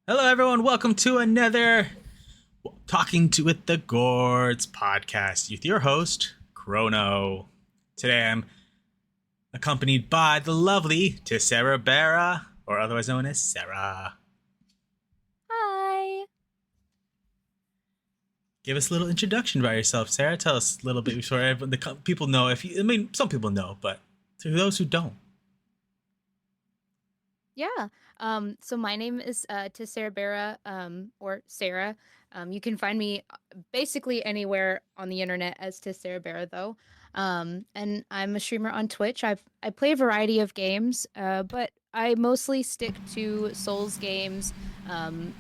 Hello, everyone. Welcome to another Talking to with the Gourds podcast with your host, Chrono. Today I'm accompanied by the lovely TisSarahBarah, or otherwise known as Sarah. Hi. Give us a little introduction about yourself, Sarah. Tell us a little bit before people know. Some people know, but to those who don't. Yeah. So my name is TisSarahBarah, or Sarah. You can find me basically anywhere on the internet as TisSarahBarah though. And I'm a streamer on Twitch. I play a variety of games, but I mostly stick to Souls games,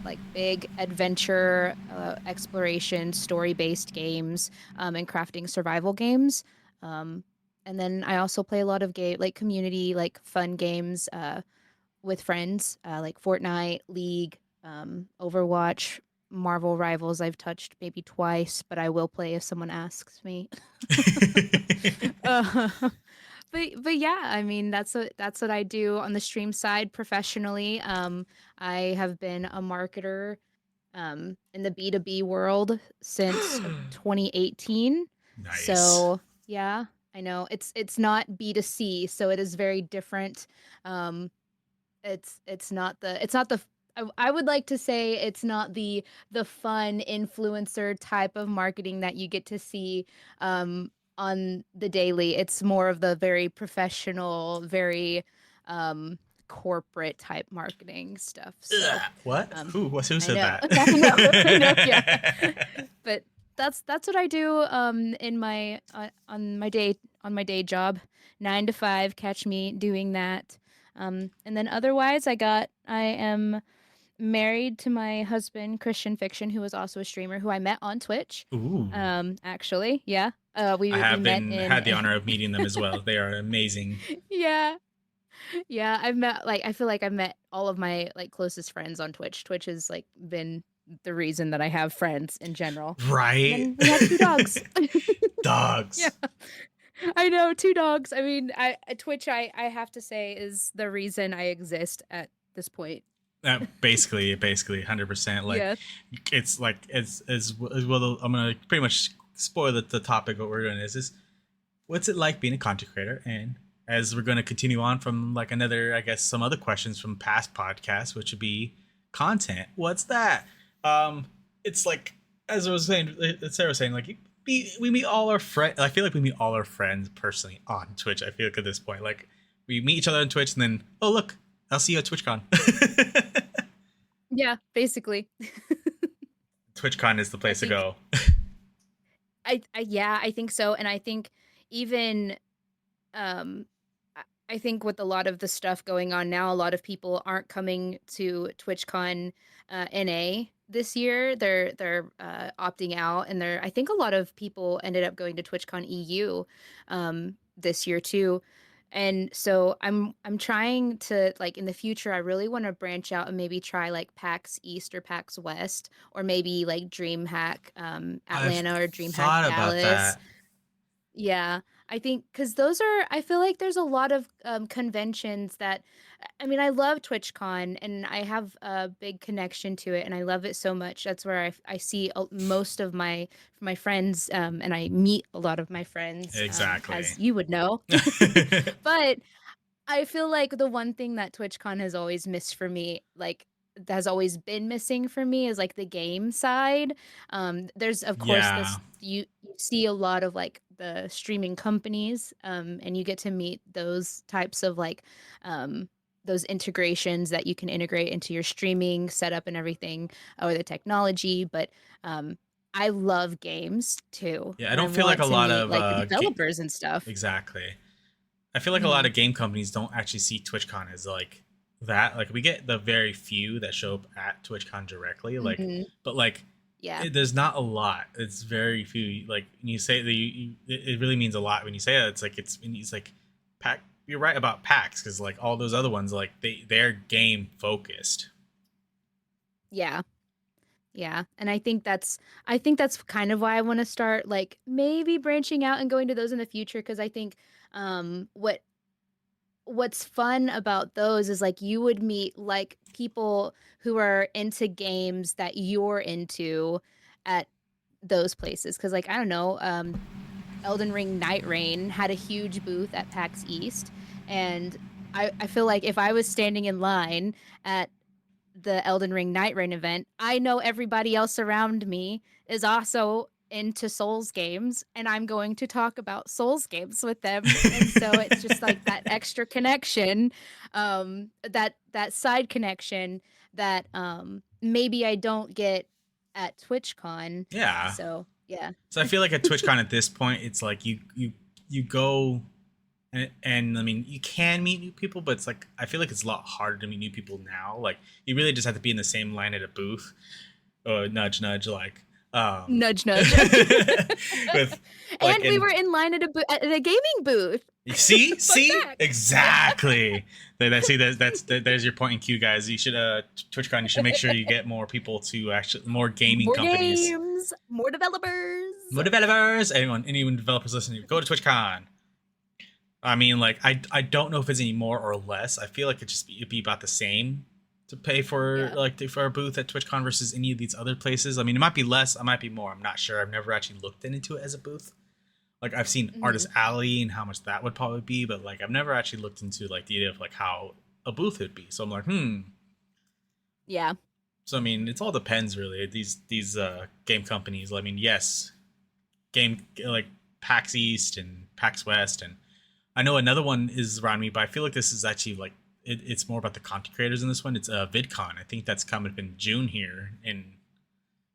like big adventure, exploration, story-based games, and crafting survival games. Um, and then I also play a lot of like community, like fun games, with friends, like Fortnite, League, Overwatch, Marvel Rivals. I've touched maybe twice, but I will play if someone asks me. uh, but yeah, I mean that's what I do on the stream side professionally. I have been a marketer in the B2B world since 2018. Nice. So yeah, I know it's not B2C, so it is very different. Um, it's not the I would like to say it's not the fun influencer type of marketing that you get to see on the daily. It's more of the very professional, very um corporate type marketing stuff. So Ugh, what? um Who I said know. that? I know. I know, yeah. But that's what I do in my on my day job. 9 to 5, catch me doing that. And then otherwise, I am married to my husband, Christian Fiction, who is also a streamer who I met on Twitch. Ooh. Actually, yeah. I We have met been had the in honor of meeting them as well. They are amazing. yeah. Yeah, I've met like I feel like I've met all of my like closest friends on Twitch. Twitch has like been the reason that I have friends in general. And Right? then we have two dogs. Yeah. Dogs. I know, two dogs. I mean, Twitch I have to say is the reason I exist at this point. Basically, 100%. Like, Yeah. it's like as well. I'm gonna pretty much spoil the topic. What we're doing is what's it like being a content creator? And as we're gonna continue on from like another, I guess, some other questions from past podcasts, which would be content. What's that? It's like as I was saying, as Sarah was saying, like we meet all our friends. I feel like we meet all our friends personally on Twitch. I feel like at this point, like we meet each other on Twitch, and then oh look, I'll see you at TwitchCon. Yeah, basically. TwitchCon is the I place to think go. I yeah, I think so. And I think even um I think with a lot of the stuff going on now, a lot of people aren't coming to TwitchCon NA this year. They're opting out, and I think a lot of people ended up going to TwitchCon EU this year too. And so I'm trying to like in the future, I really want to branch out and maybe try like PAX East or PAX West, or maybe like DreamHack I've Atlanta or DreamHack thought about Dallas. that. Yeah, I think because those are, I feel like there's a lot of conventions that, I mean, I love TwitchCon and I have a big connection to it and I love it so much. That's where I see most of my friends and I meet a lot of my friends, Exactly. as you would know. But I feel like the one thing that TwitchCon has always missed for me, like that has always been missing for me, is like the game side. There's of course Yeah. this you see a lot of like the streaming companies, and you get to meet those types of like those integrations that you can integrate into your streaming setup and everything, or the technology. But um, I love games too, Yeah, I and I don't feel like want a to lot meet of like the developers and stuff. exactly. I feel like a lot Hmm. of game companies don't actually see TwitchCon as like that. Like we get the very few that show up at TwitchCon directly, like Hmm. but like Yeah. there's not a lot. It's very few. Like when you say that it really means a lot when you say that. It's like pack. You're right about PAX because like all those other ones, like they're game focused. Yeah. Yeah, and I think that's kind of why I want to start like maybe branching out and going to those in the future because I think what what's fun about those is like you would meet like people who are into games that you're into at those places. Because like I don't know, Elden Ring Night Rain had a huge booth at PAX East, and I feel like if I was standing in line at the Elden Ring Night Rain event, I know everybody else around me is also into Souls games, and I'm going to talk about Souls games with them. And so it's just like that extra connection, that side connection that maybe I don't get at TwitchCon. Yeah. So yeah. So I feel like at TwitchCon at this point, it's like you go and I mean you can meet new people, but it's like I feel like it's a lot harder to meet new people now. Like you really just have to be in the same line at a booth. Oh, nudge, nudge, like Nudge, nudge. with and we were in line at a gaming booth. See, exactly. There's your point in Q, guys. You should TwitchCon. You should make sure you get more people to actually more gaming companies, games, more developers. Anyone developers listening, go to TwitchCon. I mean, like I don't know if it's any more or less. I feel like it'd be about the same to pay for for a booth at TwitchCon versus any of these other places. I mean, it might be less, it might be more. I'm not sure. I've never actually looked into it as a booth. Like I've seen Artist Alley and how much that would probably be, but like I've never actually looked into like the idea of like how a booth would be. So I'm like, Yeah. So I mean, it all depends really. These game companies. I mean, yes, game like PAX East and PAX West, and I know another one is around me, but I feel like this is actually like it's more about the content creators in this one. It's VidCon. I think that's coming up in June here and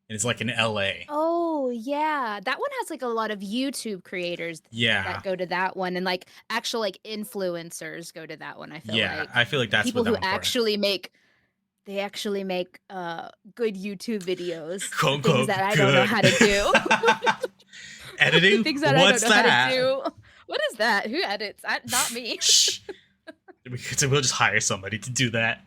it's like in LA. Oh yeah, that one has like a lot of YouTube creators that go to that one, and like actual like influencers go to that one. I feel like I feel like that's people who actually make good YouTube videos, quote, things that I don't know how to do. Editing? Things that What's I don't know that? how to do. What is that? Who edits? Not me. So we'll just hire somebody to do that.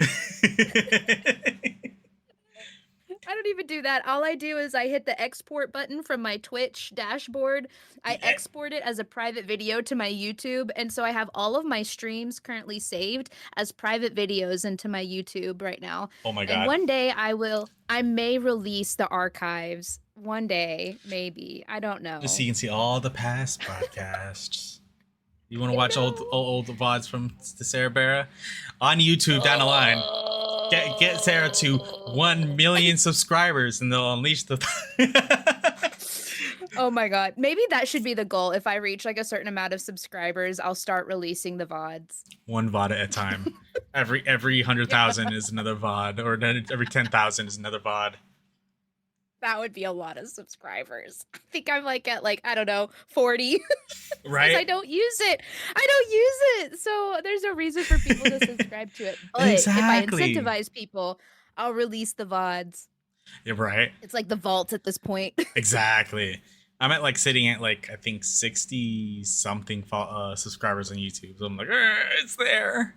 I don't even do that. All I do is I hit the export button from my Twitch dashboard. I export it as a private video to my YouTube. And so I have all of my streams currently saved as private videos into my YouTube right now. Oh my God. And one day I may release the archives. One day, maybe. I don't know. Just so you can see all the past podcasts. You want to watch old VODs from TisSarahBarah on YouTube down the line? Get Sarah to 1 million subscribers, and they'll unleash the. Oh my God! Maybe that should be the goal. If I reach like a certain amount of subscribers, I'll start releasing the VODs. One VOD at a time. Every 100,000 is another VOD, or every 10,000 is another VOD. That would be a lot of subscribers. I think I'm like at I don't know 40. Right. I don't use it. So there's no reason for people to subscribe to it. But exactly. if I incentivize people, I'll release the VODs. Yeah, right. It's like the vault at this point. Exactly. I'm at sitting at I think 60 something subscribers on YouTube. So I'm like, it's there.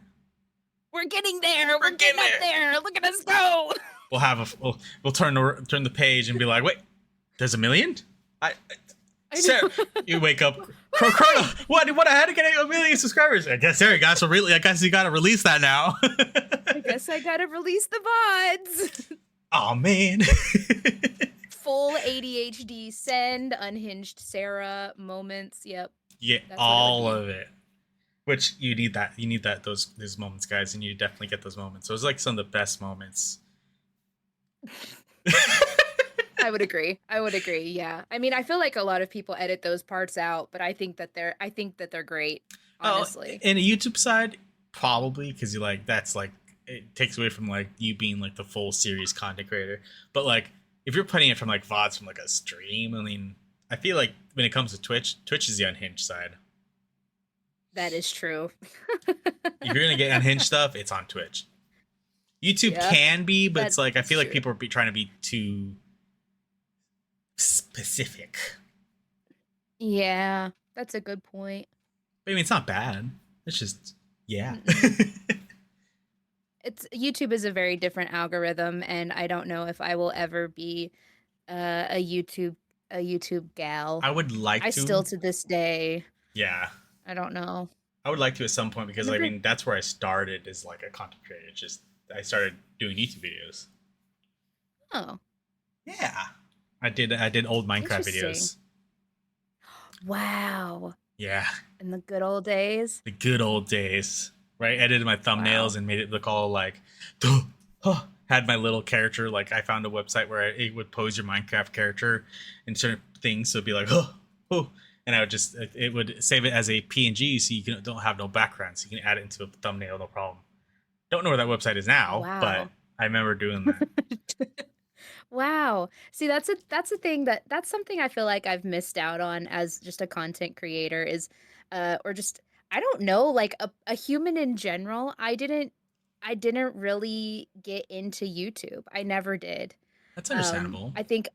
We're getting there. We're getting up there. Look at us go. We'll have we'll turn the page and be like, wait, there's 1 million? Sarah, you wake up, Chrono, what I had to get 1 million subscribers. I guess Sarah got I guess you gotta release that now. I guess I gotta release the VODs. Oh man. Full ADHD send, unhinged Sarah moments. Yep. Yeah, all of it. Which you need that. You need those moments, guys, and you definitely get those moments. So it's like some of the best moments. I would agree. Yeah. I mean, I feel like a lot of people edit those parts out, but I think that they're great, honestly. And the YouTube side, probably, because it takes away from you being the full series content creator. But if you're putting it from VODs from a stream, I mean, I feel like when it comes to Twitch is the unhinged side. That is true. If you're gonna get unhinged stuff, it's on Twitch. YouTube can be, but it's I feel like people are trying to be too specific. Yeah, that's a good point. I mean, it's not bad. It's just YouTube is a very different algorithm, and I don't know if I will ever be a YouTube gal. I would like to. I still to this day. Yeah. I don't know. I would like to at some point because I Remember? mean that's where I started as like a content creator. It's just I started doing YouTube videos. Oh, Yeah, I did old Minecraft interesting. videos. Wow. Yeah, In the good old days. the good old days. Right, edited my Wow. thumbnails and made it look all like, duh, huh. Had my little character. Like I found a website where it would pose your Minecraft character in certain things, so it'd be like, oh, oh, and I would just it would save it as a PNG, so don't have no background, so you can add it into a thumbnail, no problem. Don't know where that website is now, but Wow. I remember doing that. Wow. See, that's a thing that's something I feel like I've missed out on as just a content creator is or just I don't know, like a human in general. I didn't really get into YouTube. I never did. That's understandable. I think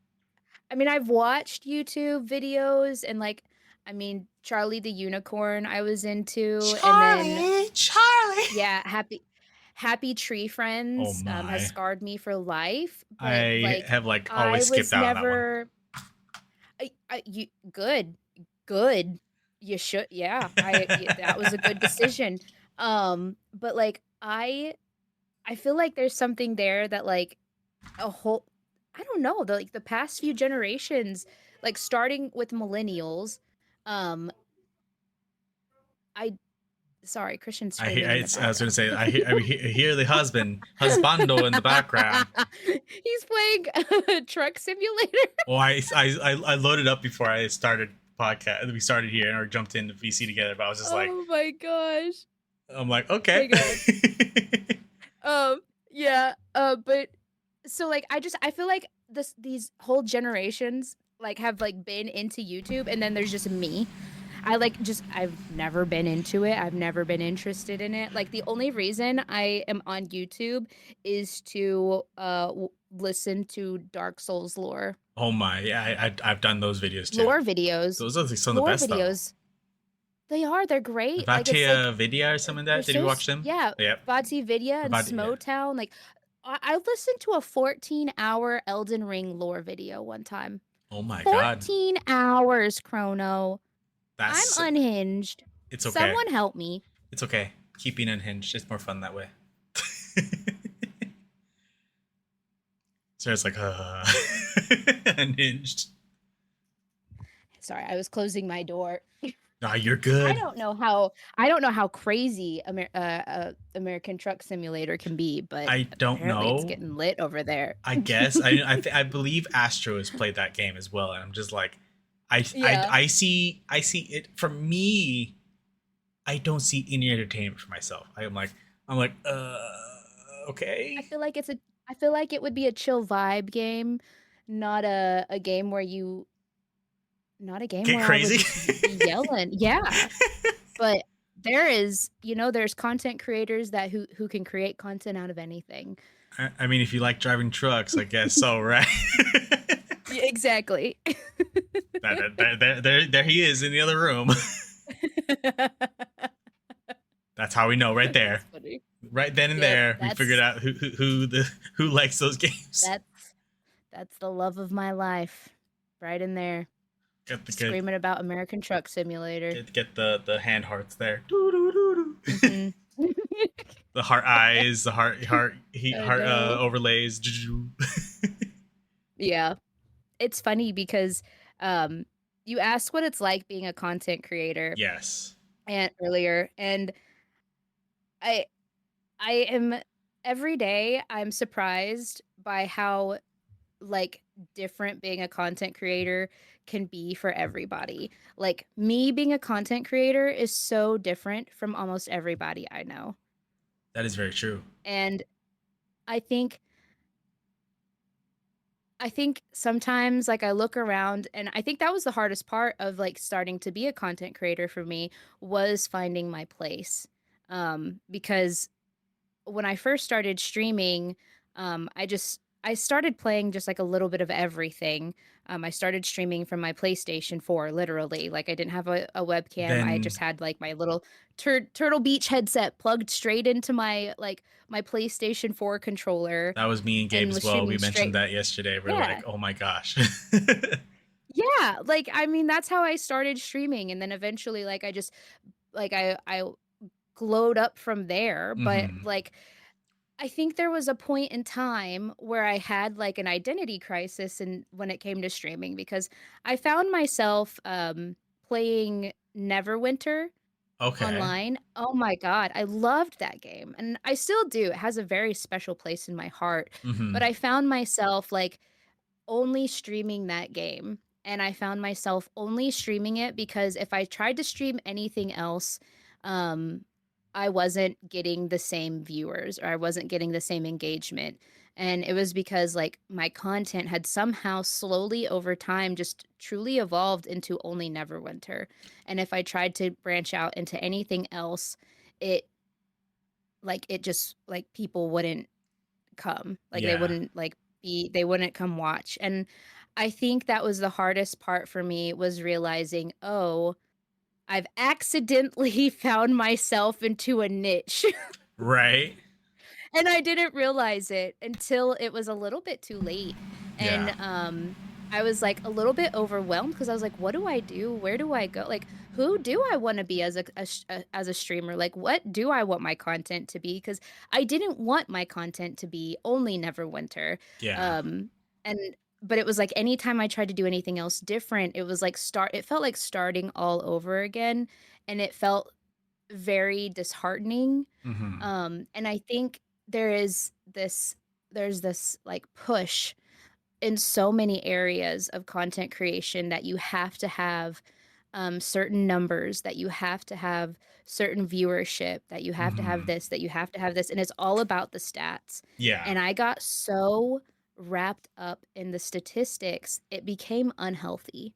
I mean I've watched YouTube videos and like I mean Charlie the Unicorn I was into and then Charlie, Charlie. yeah, Happy Tree Oh Friends has my. scarred me for life, but I like have like I always skipped was out on that one. never you good. Good. You should yeah, that was a good decision. But like I feel like there's something there that like a whole I don't know, the past few generations like starting with millennials um I sorry, Christian screaming in the I was going to background. say I hear the husbando in the background. He's playing Truck Simulator. Oh, I loaded up before I started podcast. We started here and jumped into VC together, but I was just like, Oh my gosh. I'm like, Oh okay. my god. Um, yeah, but so like I feel like these whole generations like have like been into YouTube and then there's just me. I like just I've never been into it. I've never been interested in it. Like the only reason I am on YouTube is to listen to Dark Souls lore. Oh my, yeah, I've done those videos too. Lore videos. Those are like some of the Lore best though. videos. They are. They're great. Like it's like Vatia Vidya or something like they're that. Did you so watch them? yeah, Yep. Vati Vidya and Yeah. Smotown. Like I listened to a 14-hour Elden Ring lore video one time. Oh my god. 14 hours, Chrono. I'm That's unhinged. it's okay. Someone help me. It's okay. Keeping unhinged. It's more fun that way. So it's like unhinged. Sorry, I was closing my door. Ah, you're good. I don't know how crazy American Truck Simulator can be, but I don't apparently it's know. getting lit over there. I guess I believe Astro has played that game as well, and I'm just like, Yeah. I see it for me. I don't see any entertainment for myself. I'm like okay. I feel like it would be a chill vibe game, not a game where you not a game Get where I would crazy. just be yelling. Yeah. But there is, there's content creators that who can create content out of anything. I mean, if you like driving trucks, I guess so, right? Yeah, exactly. There he is in the other room. That's how we know, right there. That's funny. Right then and Yep, there, we figured out who likes those games. that's the love of my life, right in there, Get the screaming about American Truck Simulator. get the hand hearts there. Mhm. The heart eyes, the heart I know. overlays. Yeah, it's funny because you asked what it's like being a content creator Yes, and earlier, and I I am every day I'm surprised by how like different being a content creator can be for everybody. Like me being a content creator is so different from almost everybody I know. that is very true. And I think I think sometimes like I look around and I think that was the hardest part of like starting to be a content creator for me was finding my place. Because when I first started streaming, I started playing just like a little bit of everything. I started streaming from my PlayStation 4, literally. Like I didn't have a webcam. I Then just had like my little Turtle Beach headset plugged straight into my PlayStation 4 controller that was me and Gabe and as was well. We streaming mentioned straight. that yesterday. We're Yeah. like, oh my gosh. Yeah, like I mean that's how I started streaming and then eventually like I just like I glowed up from there, but, Mm-hmm. like, I think there was a point in time where I had, like, an identity crisis and when it came to streaming because I found myself, playing Neverwinter Okay. online. Oh my god, I loved that game, and I still do. It has a very special place in my heart, but Mm-hmm. I found myself, like, only streaming that game, and I found myself only streaming it because if I tried to stream anything else, um, I wasn't getting the same viewers or I wasn't getting the same engagement, and it was because, like, my content had somehow slowly over time just truly evolved into only Neverwinter, and if I tried to branch out into anything else, it it just people wouldn't come. Like, they Yeah. wouldn't, they wouldn't come watch, and I think that was the hardest part for me was realizing, "Oh, I've accidentally found myself into a niche." Right. And I didn't realize it until it was a little bit too late, Yeah. and, I was, like, a little bit overwhelmed because I was like, "What do I do? Where do I go? Like, who do I wanna be as a streamer? Like, what do I want my content to be?" Because I didn't want my content to be only Neverwinter, Yeah. um, and but it was like anytime I tried to do anything else different, it was like it felt like starting all over again, and it felt very disheartening, Mm-hmm. and I think there is this there's this, like, push in so many areas of content creation that you have to have, certain numbers, that you have to have certain viewership, that you have to have Mm-hmm. this, that you have to have this, and it's all about the stats, Yeah. and I got so wrapped up in the statistics, it became unhealthy.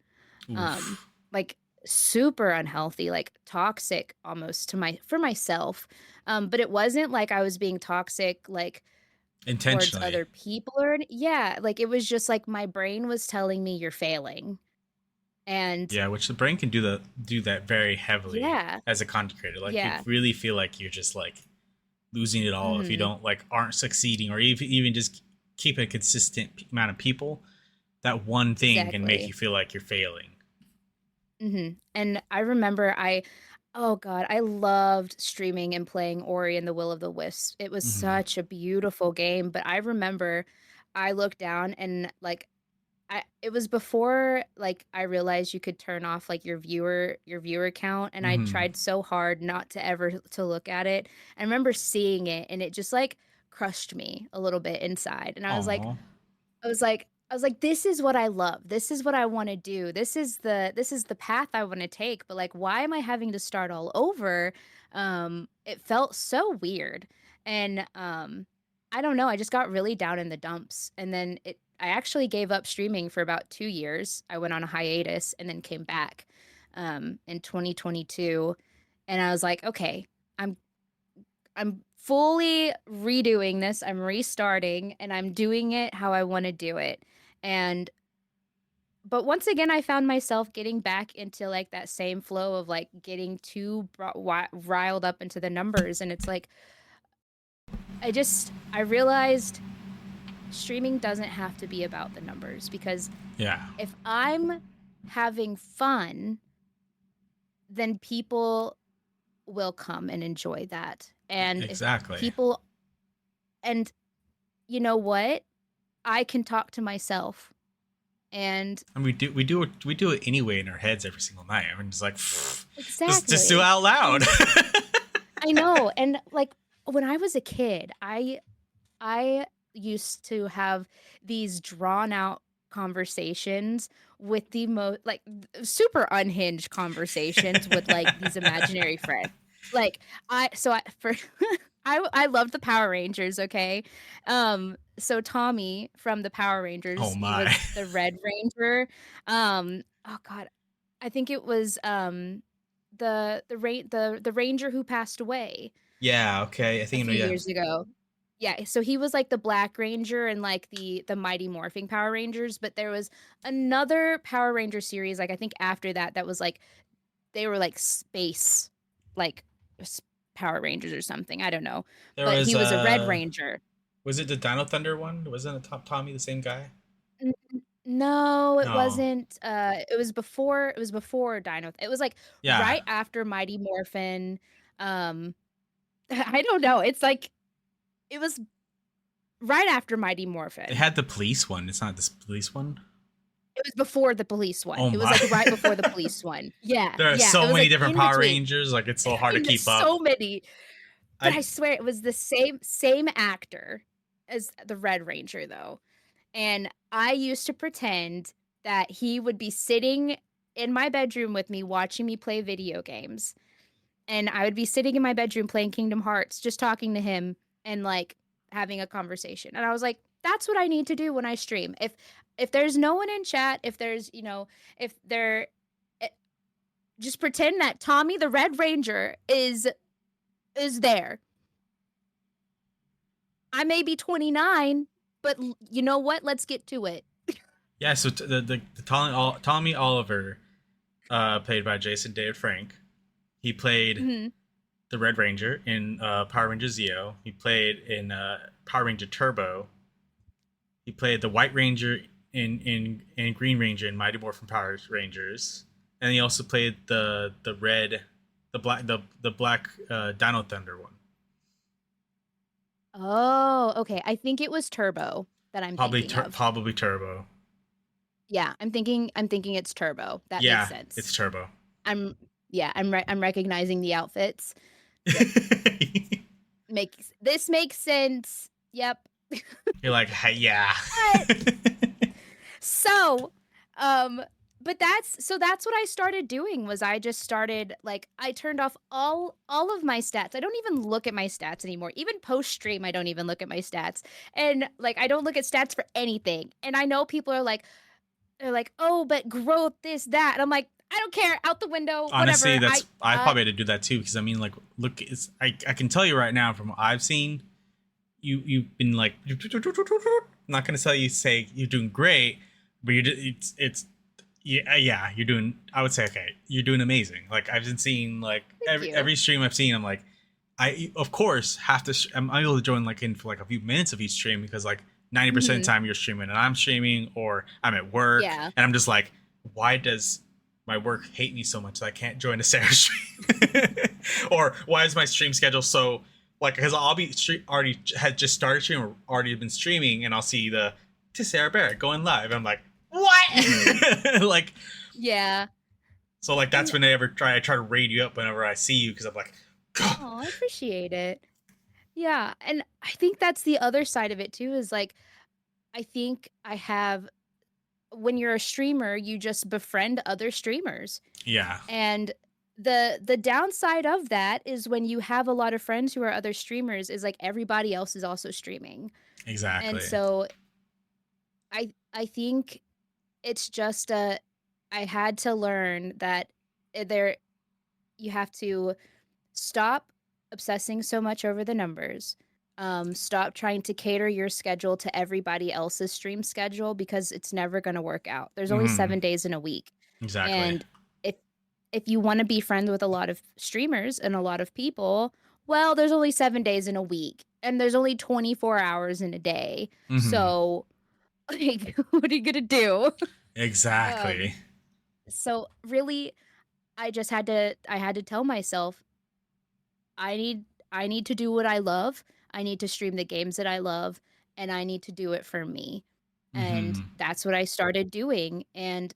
Um, Oof. like, super unhealthy, like, toxic almost to for myself, but it wasn't like I was being toxic, like, towards Intentionally. other people yeah, like, it was just like my brain was telling me, "You're failing," and Yeah, which the brain can do that very heavily yeah, as a content creator. Like you yeah, really feel like you're just like losing it all if you mhm, don't like aren't succeeding or even just keep a consistent amount of people. That one thing can make exactly, you feel like you're failing. and I remember oh god, I loved streaming and playing Ori and the Will of the Wisps. It was Mm-hmm. such a beautiful game, but I remember I looked down and, like, it was before, like, I realized you could turn off, like, your viewer count, and I Mm-hmm. tried so hard not to ever to look at it. I remember seeing it, and it just, like, crushed me a little bit inside, and Oh. I was like, "This is what I love. This is what I wanna do. This is the path I wanna take, but, like, why am I having to start all over?" It felt so weird, and, I don't know, I just got really down in the dumps, and then I actually gave up streaming for about 2 years. I went on a hiatus and then came back, in 2022, and I was like, "Okay, I'm I'm fully redoing this, I'm restarting, and I'm doing it how I wanna do it." And but once again, I found myself getting back into, like, that same flow of, like, getting too riled up into the numbers, and it's like, I realized streaming doesn't have to be about the numbers because Yeah. if I'm having fun, then people will come and enjoy that, and if Exactly. people and you know what? I can talk to myself, and And we do it anyway in our heads every single night. I mean, it's like just do it exactly, out loud. and I know, and, like, when I was a kid, I used to have these drawn out conversations with the super unhinged conversations with, like, these imaginary friends. Like, I for I loved the Power Rangers, okay? So Tommy from the Power Oh Rangers, he my. was the Red Ranger. Oh god, I think it was, the ranger who passed away Yeah. Okay. I a think I know. few Yeah. years ago. Yeah, so he was, like, the Black Ranger and, like, the Mighty Morphing Power Rangers, but there was another Power Ranger series, like, I think after that, that was, like they were, like, space, like, s Power Rangers or something, I don't know, There but was he was a Red Ranger. was it the Dino Thunder one? Wasn't it Top Tommy the same guy? N no, it No. wasn't, it was before Dino it was, like, Yeah. right after Mighty Morphin, I don't know. It's like it was right after Mighty They Morphin. had the police one. It's not this police one. It was before the police one. Oh It was my! like right before the police one. Yeah, There are yeah. It so was many like different in Power between. Rangers. Like it's so hard to keep up. So many. But I I swear it was the same actor as the Red Ranger though. And I used to pretend that he would be sitting in my bedroom with me watching me play video games. And I would be sitting in my bedroom playing Kingdom Hearts, just talking to him and like having a conversation. And I was like, that's what I need to do when I stream. If there's no one in chat, if there's, if there eh, just pretend that Tommy the Red Ranger is there. I may be 29, but you know what? Let's get to it. yeah. So the Tommy Oliver, played by Jason David Frank. He played Mhm. the Red Ranger in Power Ranger Zeo. He played in Power Ranger Turbo. He played the White Ranger in Green Ranger in Mighty Morphin Power Rangers, and he also played the black Dino Thunder one. Oh, okay. I think it was Turbo that I'm thinking of. Probably Turbo. Yeah, I'm thinking it's Turbo. That makes Yeah, sense. it's Turbo. I'm yeah, I'm recognizing the outfits. Yep. Makes sense. Yep. You're like, hey, yeah. So, um but that's what I started doing was I just started like I turned off all of my stats. I don't even look at my stats anymore. Even post stream I don't even look at my stats. And like I don't look at stats for anything. And I know people are like they're like, "Oh, but growth this that." And I'm like, "I don't care. Out the window. Honestly, Whatever." I probably had to do that too because I mean, like, look, I can tell you right now from what I've seen, you've been like, I'm not gonna tell you say you're doing great, but it's yeah, you're doing. I would say okay, you're doing amazing. Like I've been seeing like Thank you. every stream I've seen, I'm like, I of course have to. I'm able to join like in for like a few minutes of each stream because like 90% of the time you're streaming and I'm streaming or I'm at work Yeah. and I'm just like, why does my work hate me so much that I can't join a Sarah stream? Or why is my stream schedule so like because I'll be already had just started streaming or already been streaming and I'll see the TisSarahBarah going live. I'm like, what? Like, Yeah. so like that's when I try to raid you up whenever I see you because I'm like, God. Oh, I appreciate it. Yeah, and I think that's the other side of it too is like I think I have when you're a streamer, you just befriend other streamers. Yeah, And the downside of that is when you have a lot of friends who are other streamers is like everybody else is also streaming. And exactly. so I think it's just I had to learn that there you have to stop obsessing so much over the numbers. Stop trying to cater your schedule to everybody else's stream schedule because it's never going to work out. There's only 7 days in a week. Exactly. And if if you want to be friends with a lot of streamers and a lot of people, well, there's only 7 days in a week and there's only 24 hours in a day. So like what are you gonna do? Exactly. Um, so really I had to tell myself I need I need to do what I love. I need to stream the games that I love and I need to do it for me. And that's what I started doing and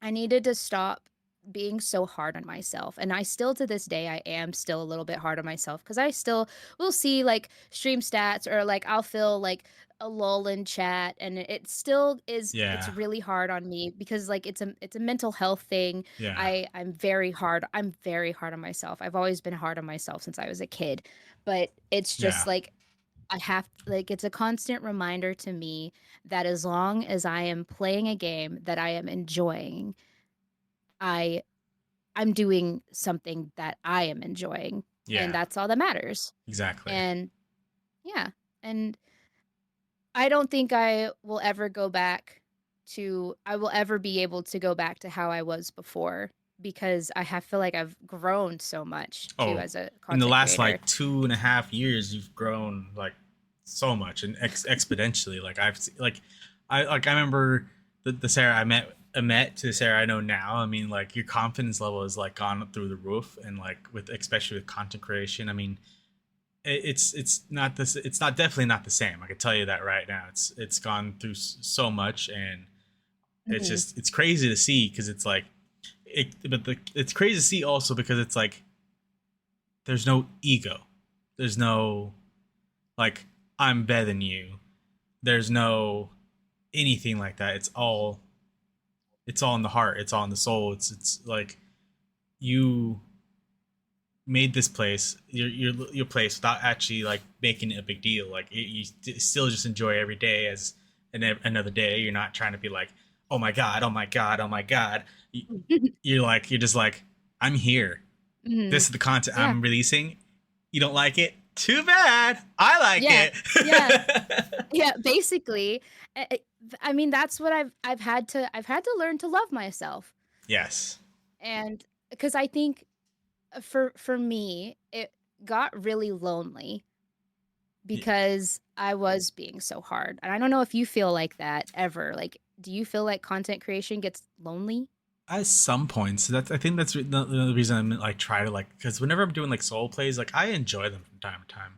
I needed to stop being so hard on myself. And I still to this day I am still a little bit hard on myself cuz I still will see like stream stats or like I'll feel like a lull in chat and it still is it's Yeah. really hard on me because like it's a mental health thing. Yeah. I'm very hard on myself. I've always been hard on myself since I was a kid. But it's Yeah. just like I have like it's a constant reminder to me that as long as I am playing a game that I am enjoying, I I'm doing something that I am enjoying, and Yeah. that's all that matters. Exactly. And yeah, and I don't think I will ever be able to go back to how I was before because feel like I've grown so much too Oh, as a in the content last creator. like 2.5 years, you've grown like so much and exponentially. Like I remember the Sarah I met met to Sarah I know now, I mean, like your confidence level is like gone through the roof, and like with especially with content creation, I mean, it's not this, it's not definitely not the same. I can tell you that right now. It's gone through so much, and it's Mhm. just it's crazy to see because it's like it's crazy to see also because it's like there's no ego, there's no like I'm better than you, there's no anything like that. It's all in the heart, it's all in the soul. It's like you made this place your place without actually like making it a big deal. Like you still just enjoy every day as another day. You're not trying to be like, oh my god, oh my god, oh my god. You're just like, I'm here. This Mhm. is the content Yeah. I'm releasing. You don't like it? Too bad. I like Yeah. Yeah. it. Yeah, basically, I mean, that's what I've had to learn to love myself, Yes. and because I think for me, it got really lonely because I was being so hard, and I don't know if you feel like that ever. Like, do you feel like content creation gets lonely? At some points, that's I think that's the reason I'm like try to like because whenever I'm doing like solo plays, like I enjoy them from time to time.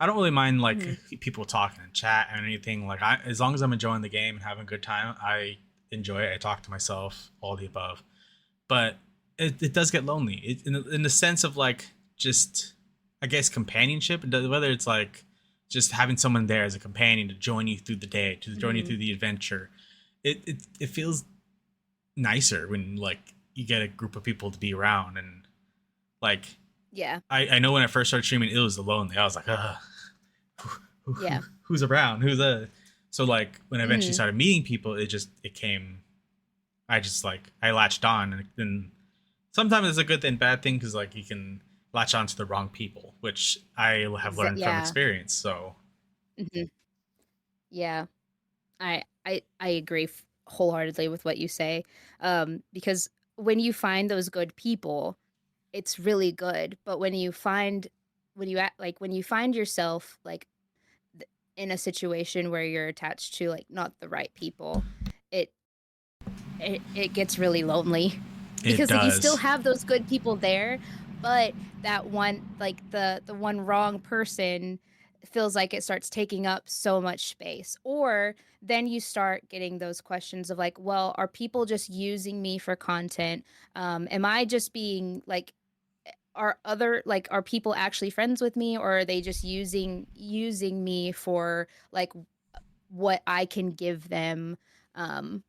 I don't really mind like Mhm. people talking in chat and anything. Like I, as long as I'm enjoying the game and having a good time, I enjoy it. I talk to myself, all the above. But it does get lonely. In the sense of like just I guess companionship. Whether it's like just having someone there as a companion to join you through the day, to join you Mhm. through the adventure. It feels nicer when like you get a group of people to be around and like Yeah. I know when I first started streaming it was lonely. I was like, Yeah. who's around? Who's a so like when I eventually Mhm. started meeting people, it came. I just like I latched on, and then sometimes it's a good and bad thing because like you can latch on to the wrong people, which I have learned from Yeah. experience. So Mhm. Yeah. I agree wholeheartedly with what you say. Because when you find those good people, it's really good. But when you find yourself like in a situation where you're attached to like not the right people, it it gets really lonely it because like you still does. have those good people there, but that one like the one wrong person feels like it starts taking up so much space. Or then you start getting those questions of like, well, are people just using me for content? Am I just being like are people actually friends with me, or are they just using me for like what I can give them? Um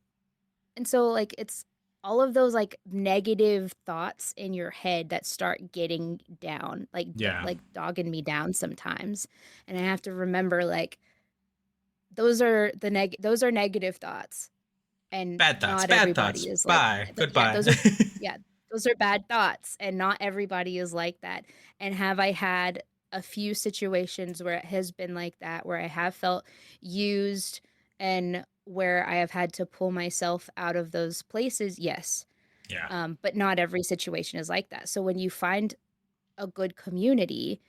and so like it's all of those like negative thoughts in your head that start getting down, Yeah, like dogging me down sometimes. And I have to remember like those are negative thoughts, and bad thoughts. not Bad thoughts. everybody is like Bye. yeah, Goodbye. yeah, those are bad thoughts, and not everybody is like that. And have I had a few situations where it has been like that, where I have felt used and where I have had to pull myself out of those places? Yes. Yeah. But not every situation is like that. So when you find a good community,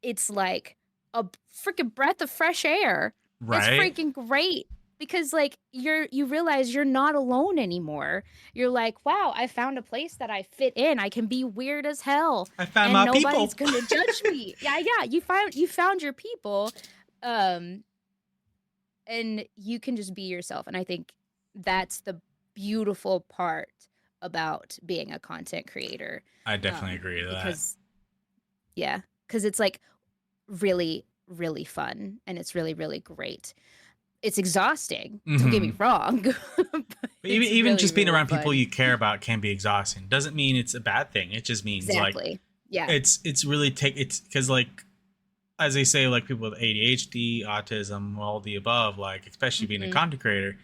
it's like a freaking breath of fresh air. It's Right. freaking great because like you realize you're not alone anymore. You're like, wow, I found a place that I fit in. I can be weird as hell I found and my nobody's people. going to judge me. Yeah, yeah, you found your people. Um and you can just be yourself, and I think that's the beautiful part about being a content creator. I definitely agree to that. Because yeah, cuz it's like really, really fun, and it's really, really great. It's exhausting, don't get me Hmm. wrong, but But it's even really, just being really around people fun. you care about can be exhausting. Doesn't mean it's a bad thing. It just means like Exactly. Yeah. it's really take it's because like as they say, like people with ADHD, autism, all the above, like especially being a Mhm. content creator,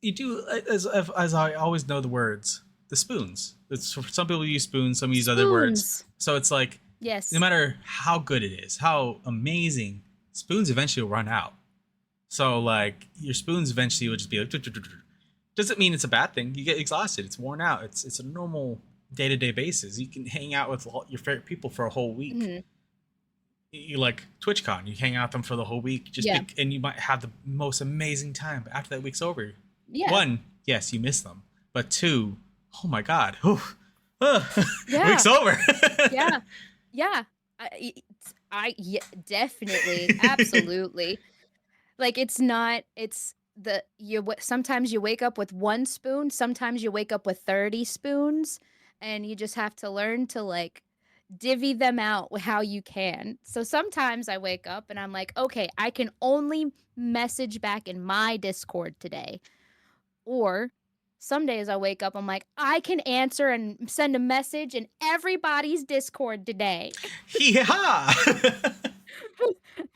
you do as I always know the words, the spoons. It's for some people use spoons, some use other words. Spoons. So it's like no Yes. matter how good it is, how amazing, spoons eventually will run out. So like your spoons eventually will just be like. Doesn't mean it's a bad thing. You get exhausted. It's worn out. It's a normal day to day basis. You can hang out with your favorite people for a whole week. Mhm. You like TwitchCon. You hang out with them for the whole week. Yeah. And you might have the most amazing time. But after that week's over, Yeah. one, yes, you miss them. But two, oh my God, Yeah. week's over. Yeah. Yeah. Yeah, definitely, absolutely. Like it's not. It's the you. Sometimes you wake up with one spoon. Sometimes you wake up with 30 spoons, and you just have to learn to like divvy them out how you can. So sometimes I wake up and I'm like, okay, I can only message back in my Discord today. Or some days I wake up, I'm like, I can answer and send a message in everybody's Discord today. Yeah.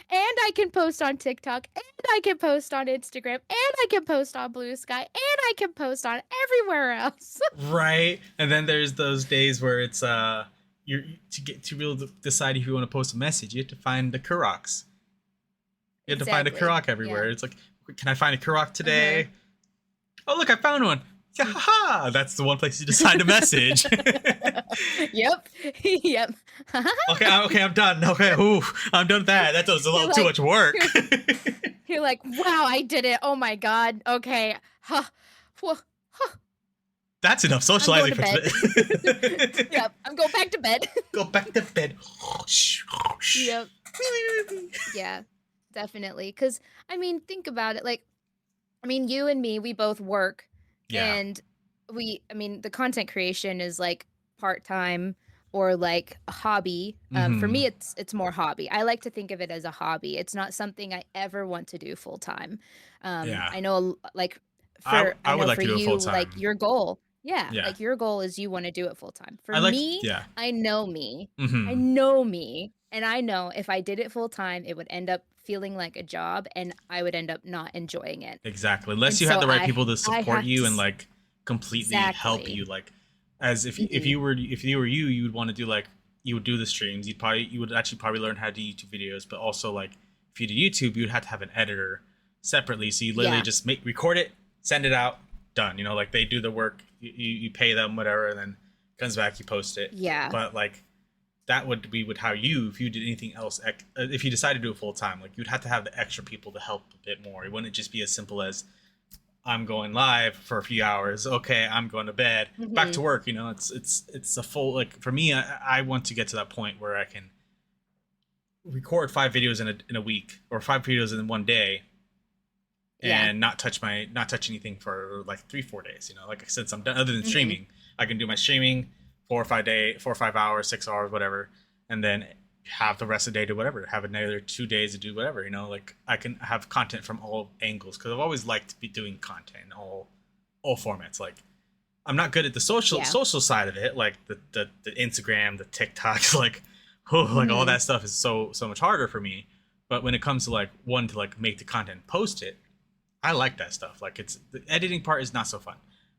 And I can post on TikTok, and I can post on Instagram, and I can post on Blue Sky, and I can post on everywhere else. Right. And then there's those days where it's you're to get to be able to decide if you want to post a message, you have to find the Karoks. You have to find a Karok everywhere. Yeah. It's like, can I find a Karok today? Uh-huh. Oh, look, I found one. Yeah, haha. That's the one place you decide to message. Yep. Yep. Okay, I'm done. Okay, ooh, I'm done with that. That was a little too much work. You're like, wow, I did it. Oh my God. Okay. Huh. That's enough socializing for today. Yep. I'm going back to bed. Go back to bed. Yep. Yeah, definitely. Because, I mean, think about it. Like, I mean, you and me, we both work. Yeah. And I mean, the content creation is like part-time or like a hobby. For me, it's more hobby. I like to think of it as a hobby. It's not something I ever want to do full-time. Yeah. I know, like, I would know like for to do it you, full-time. like your goal. Yeah, Yeah. like your goal is you want to do it full-time. For I me, know me. Mhm. I know me. And I know if I did it full-time, it would end up feeling like a job and I would end up not enjoying it. Exactly. Unless And you have so the right people to I support have you to and like completely help Exactly. you. Like, as if you were you, you would want to do like you would do the streams. You would actually probably learn how to do YouTube videos. But also like if you do YouTube, you would have to have an editor separately. So you literally Yeah. just record it, send it out, done. You know, like they do the work. You pay them whatever, and then it comes back, you post it. Yeah. But like that would be how you, if you did anything else, if you decided to do it full time, like you'd have to have the extra people to help a bit more. It wouldn't just be as simple as I'm going live for a few hours. Okay, I'm going to bed, back to work. You know, it's a full, like for me, I want to get to that point where I can record 5 videos in a week or 5 videos in one day, and not touch anything for like 3-4 days. You know, like since I'm done, other than streaming, I can do my streaming 4 or 5 hours, 6 hours, whatever, and then have the rest of the day to whatever. Have another 2 days to do whatever. You know, like I can have content from all angles because I've always liked to be doing content in all formats. Like I'm not good at the social side of it, like the Instagram, the TikToks, like like all that stuff is so much harder for me. But when it comes to like to like make the content, post it, I like that stuff. Like it's the editing part is not so fun,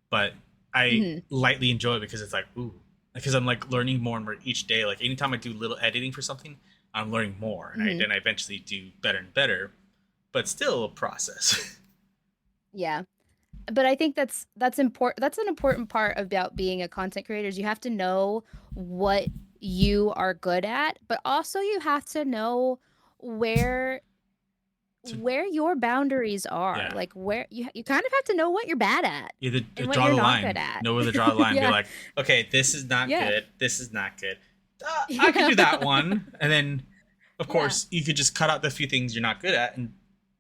but I lightly enjoy it because it's like ooh. Because I'm like learning more and more each day. Like anytime I do little editing for something, I'm learning more, and I eventually do better and better. But still a process. Yeah. But I think that's important. That's an important part about being a content creator is you have to know what you are good at, but also you have to know where your boundaries are. Yeah. Like where you kind of have to know what you're bad at. Either and what draw you're the not line. good at. Know where to draw the line. Yeah. Be like, okay, this is not Yeah. good. This is not good. I can do that one, and then of course you could just cut out the few things you're not good at and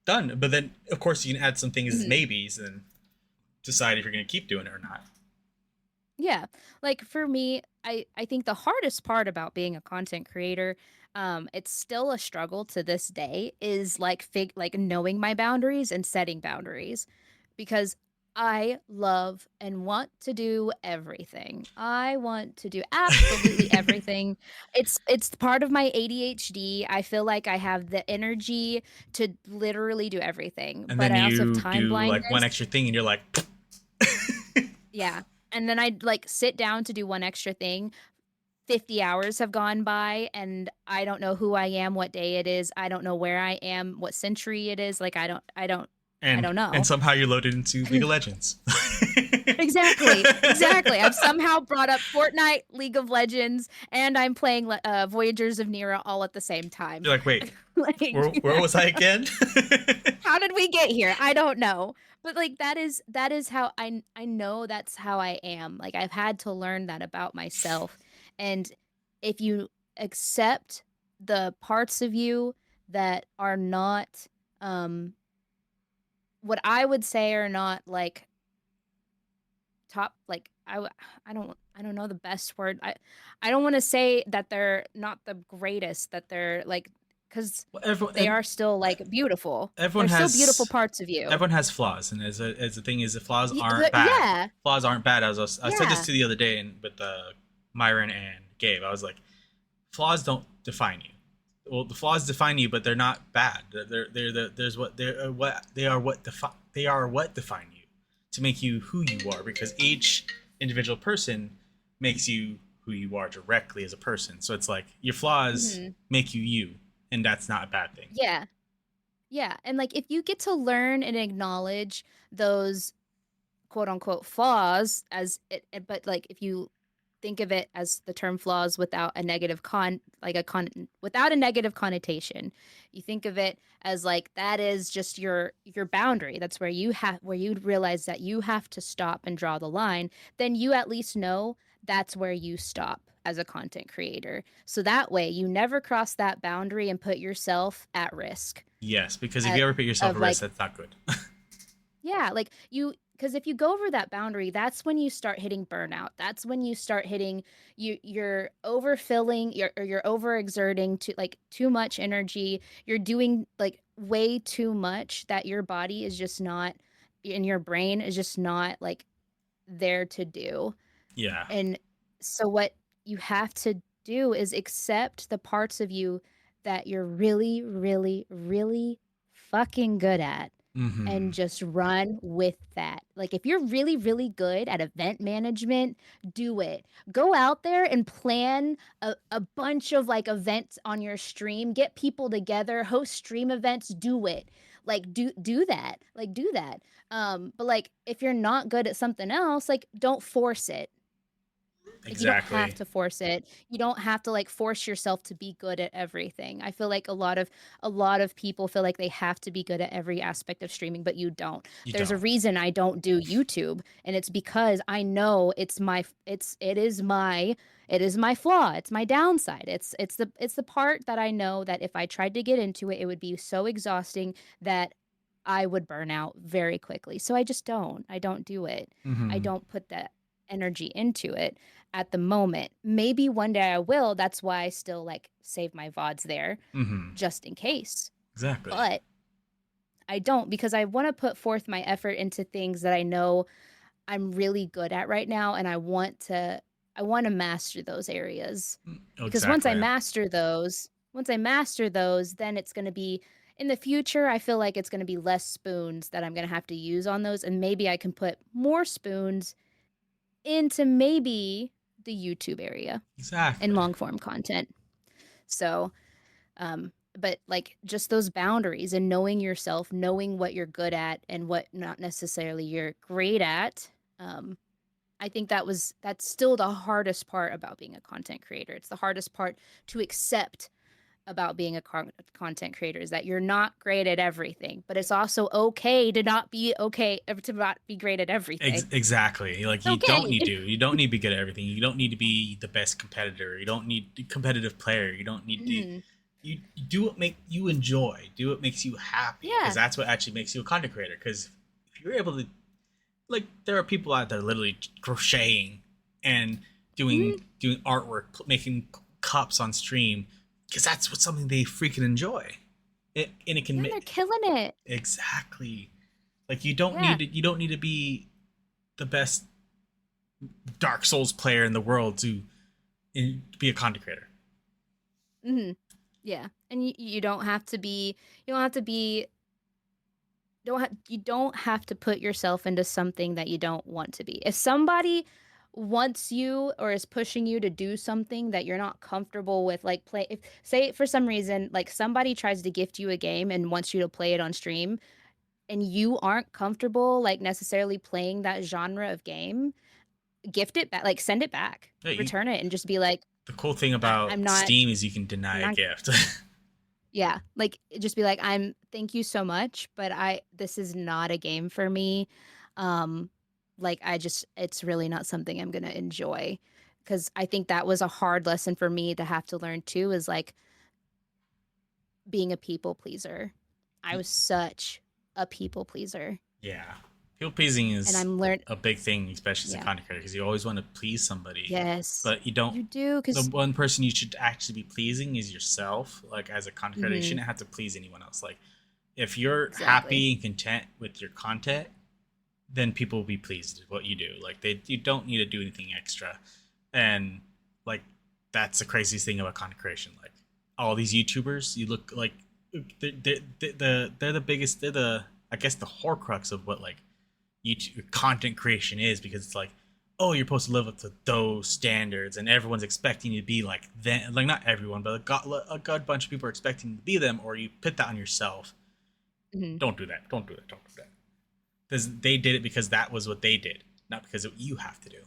done. But then of course you can add some things as maybes and decide if you're going to keep doing it or not. Yeah. Like for me, I think the hardest part about being a content creator, it's still a struggle to this day, is like knowing my boundaries and setting boundaries because I love and want to do everything. I want to do absolutely everything. It's part of my ADHD. I feel like I have the energy to literally do everything, And but then I also have you time do blindness. like one extra thing, and you're like, Yeah. And then I'd like sit down to do one extra thing. 50 hours have gone by and I don't know who I am, what day it is. I don't know where I am, what century it is. Like I don't know. and somehow you're loaded into League of Legends. Exactly, exactly. I've somehow brought up Fortnite, League of Legends, and I'm playing Voyagers of Nira all at the same time. You're like, wait, Like, where was I again? how did we get here? I don't know. But like that is how I know that's how I am. Like I've had to learn that about myself. And if you accept the parts of you that are not what I would say are not like top like I don't know the best word. I don't want to say that they're not the greatest, that they're like cuz Well, they are still like beautiful. everyone They're still beautiful has parts of you. flaws, and as the thing is, the flaws aren't But bad. yeah. Flaws aren't bad. I said this Yeah. to the other day, and with Myron and Gabe, I was like, flaws don't define you. Well, the flaws define you, but they're not bad. There's what they are what define you to make you who you are, because each individual person makes you who you are directly as a person. So it's like your flaws Mhm. make you you, and that's not a bad thing. Yeah. Yeah. And like if you get to learn and acknowledge those quote unquote flaws but like if you think of it as the term flaws without a negative without a negative connotation, you think of it as like that is just your boundary. That's where you realize that you have to stop and draw the line. Then you at least know that's where you stop as a content creator, so that way you never cross that boundary and put yourself at risk Yes, because if you at, ever put yourself of at risk, like that's not good. yeah, like because if you go over that boundary, that's when you start hitting burnout. That's when you start hitting you're overfilling, you're overexerting to like too much energy. You're doing like way too much that your body is just not and your brain is just not like there to do. Yeah. And so what you have to do is accept the parts of you that you're really, really, really fucking good at Mm-hmm. and just run with that. Like if you're really, really good at event management, do it. Go out there and plan a bunch of like events on your stream, get people together, host stream events, do it. Like do that. Like do that. But like if you're not good at something else, like don't force it. Like you don't have Exactly. to force it. You don't have to like force yourself to be good at everything. I feel like a lot of people feel like they have to be good at every aspect of streaming, but you don't. You There's a don't. reason I don't do YouTube, and it's because I know it is my flaw. It's my downside. It's the part that I know that if I tried to get into it, it would be so exhausting that I would burn out very quickly. So I just don't. I don't do it. I Mm-hmm. don't put that energy into it at the moment. Maybe one day I will. That's why I still like save my VODs there Mm-hmm. just in case. Exactly. But I don't because I want to put forth my effort into things that I know I'm really good at right now and I want to master those areas. Because Exactly. once I master those, then it's going to be in the future, I feel like it's going to be less spoons that I'm going to have to use on those and maybe I can put more spoons into maybe the YouTube area and Exactly. long form content. So, but like just those boundaries and knowing yourself, knowing what you're good at and what not necessarily you're great at. I think that's still the hardest part about being a content creator. It's the hardest part to accept about being a content creator is that you're not great at everything, but it's also okay to not be great at everything. Exactly. Like It's okay. you don't need to be good at everything. You don't need to be the best competitor. You don't need a competitive player. You don't need to. Mhm. You do what make you enjoy. Do what makes you happy, because Yeah. that's what actually makes you a content creator. Because if you're able to, like, there are people out there literally crocheting and Mhm. doing artwork, making cups on stream, because that's what something they freaking enjoy. And it can Yeah, and they're make killing it. exactly. Like Yeah. you don't need to be the best Dark Souls player in the world to be a content creator. Mhm. Yeah. And you don't have to be you don't have to be you don't have to put yourself into something that you don't want to be. If somebody wants you or is pushing you to do something that you're not comfortable with like play if say for some reason like somebody tries to gift you a game and wants you to play it on stream, and you aren't comfortable like necessarily playing that genre of game, gift it back, like send it back, Yeah, return it, and just be like, the cool thing I'm about not, Steam is you can I'm deny a not, gift. yeah, like just be like, thank you so much, but this is not a game for me. Um, like it's really not something I'm gonna enjoy. Because I think that was a hard lesson for me to have to learn too, is like being a people pleaser. I was such a people pleaser. Yeah, people pleasing And is I'm learned, a big thing, especially as a yeah, content creator, because you always want to please somebody, yes, but you don't. you do, The because, one person you should actually be pleasing is yourself. Like as a content creator, you mm-hmm, shouldn't have to please anyone else. Like if you're exactly. happy and content with your content, then people will be pleased with what you do. Like you don't need to do anything extra, and like that's the craziest thing about content creation. Like all these YouTubers, you look like they're the biggest. They're the, I guess, the horcrux of what like YouTube content creation is, because it's like, oh, you're supposed to live up to those standards, and everyone's expecting you to be like them. Like not everyone, but a good bunch of people are expecting you to be them, or you put that on yourself. Mm-hmm. Don't do that. Don't do that. Don't do that. Because they did it because that was what they did, not because of what you have to do.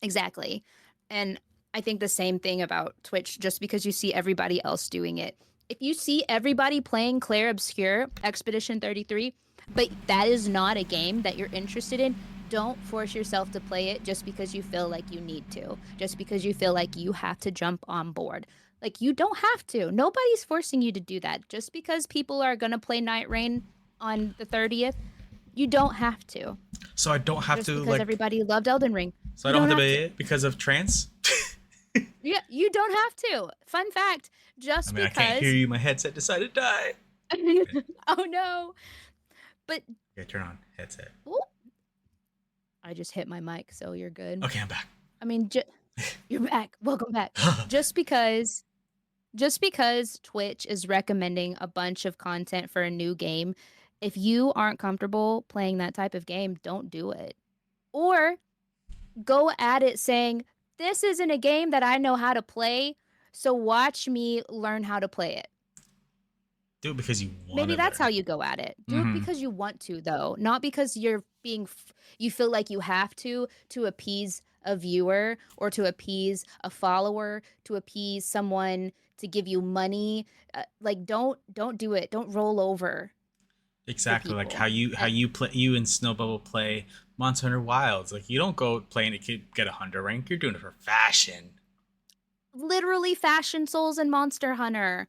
Exactly. And I think the same thing about Twitch, just because you see everybody else doing it. If you see everybody playing Claire Obscure Expedition 33, but that is not a game that you're interested in, don't force yourself to play it just because you feel like you need to, just because you feel like you have to jump on board. Like, you don't have to. Nobody's forcing you to do that. Just because people are going to play Night Rain on the 30th, you don't have to. So I don't have Just to because like. everybody loved Elden Ring, So I you don't don't have to have be to. it because of trance. Yeah, you don't have to. Fun fact, I just mean, I can't hear because. you. My headset decided to die. Oh no. But Okay, turn on headset. oh, I just hit my mic, so you're good. Okay, I'm back. I mean, you're back. Welcome back. Just because just because Twitch is recommending a bunch of content for a new game, if you aren't comfortable playing that type of game, don't do it. Or go at it saying, "This isn't a game that I know how to play, so watch me learn how to play it." Do it because you want Maybe to that's how learn. you go at it. Do it Mm-hmm. because you want to, though, not because you feel like you have to appease a viewer or to appease a follower, to appease someone to give you money. Like don't do it. Don't roll over for Exactly, like people. how you play, you and Snowbubble play Monster Hunter Wilds. Like you don't go playing to get a 100 rank. You're doing it for fashion. Literally fashion souls and Monster Hunter.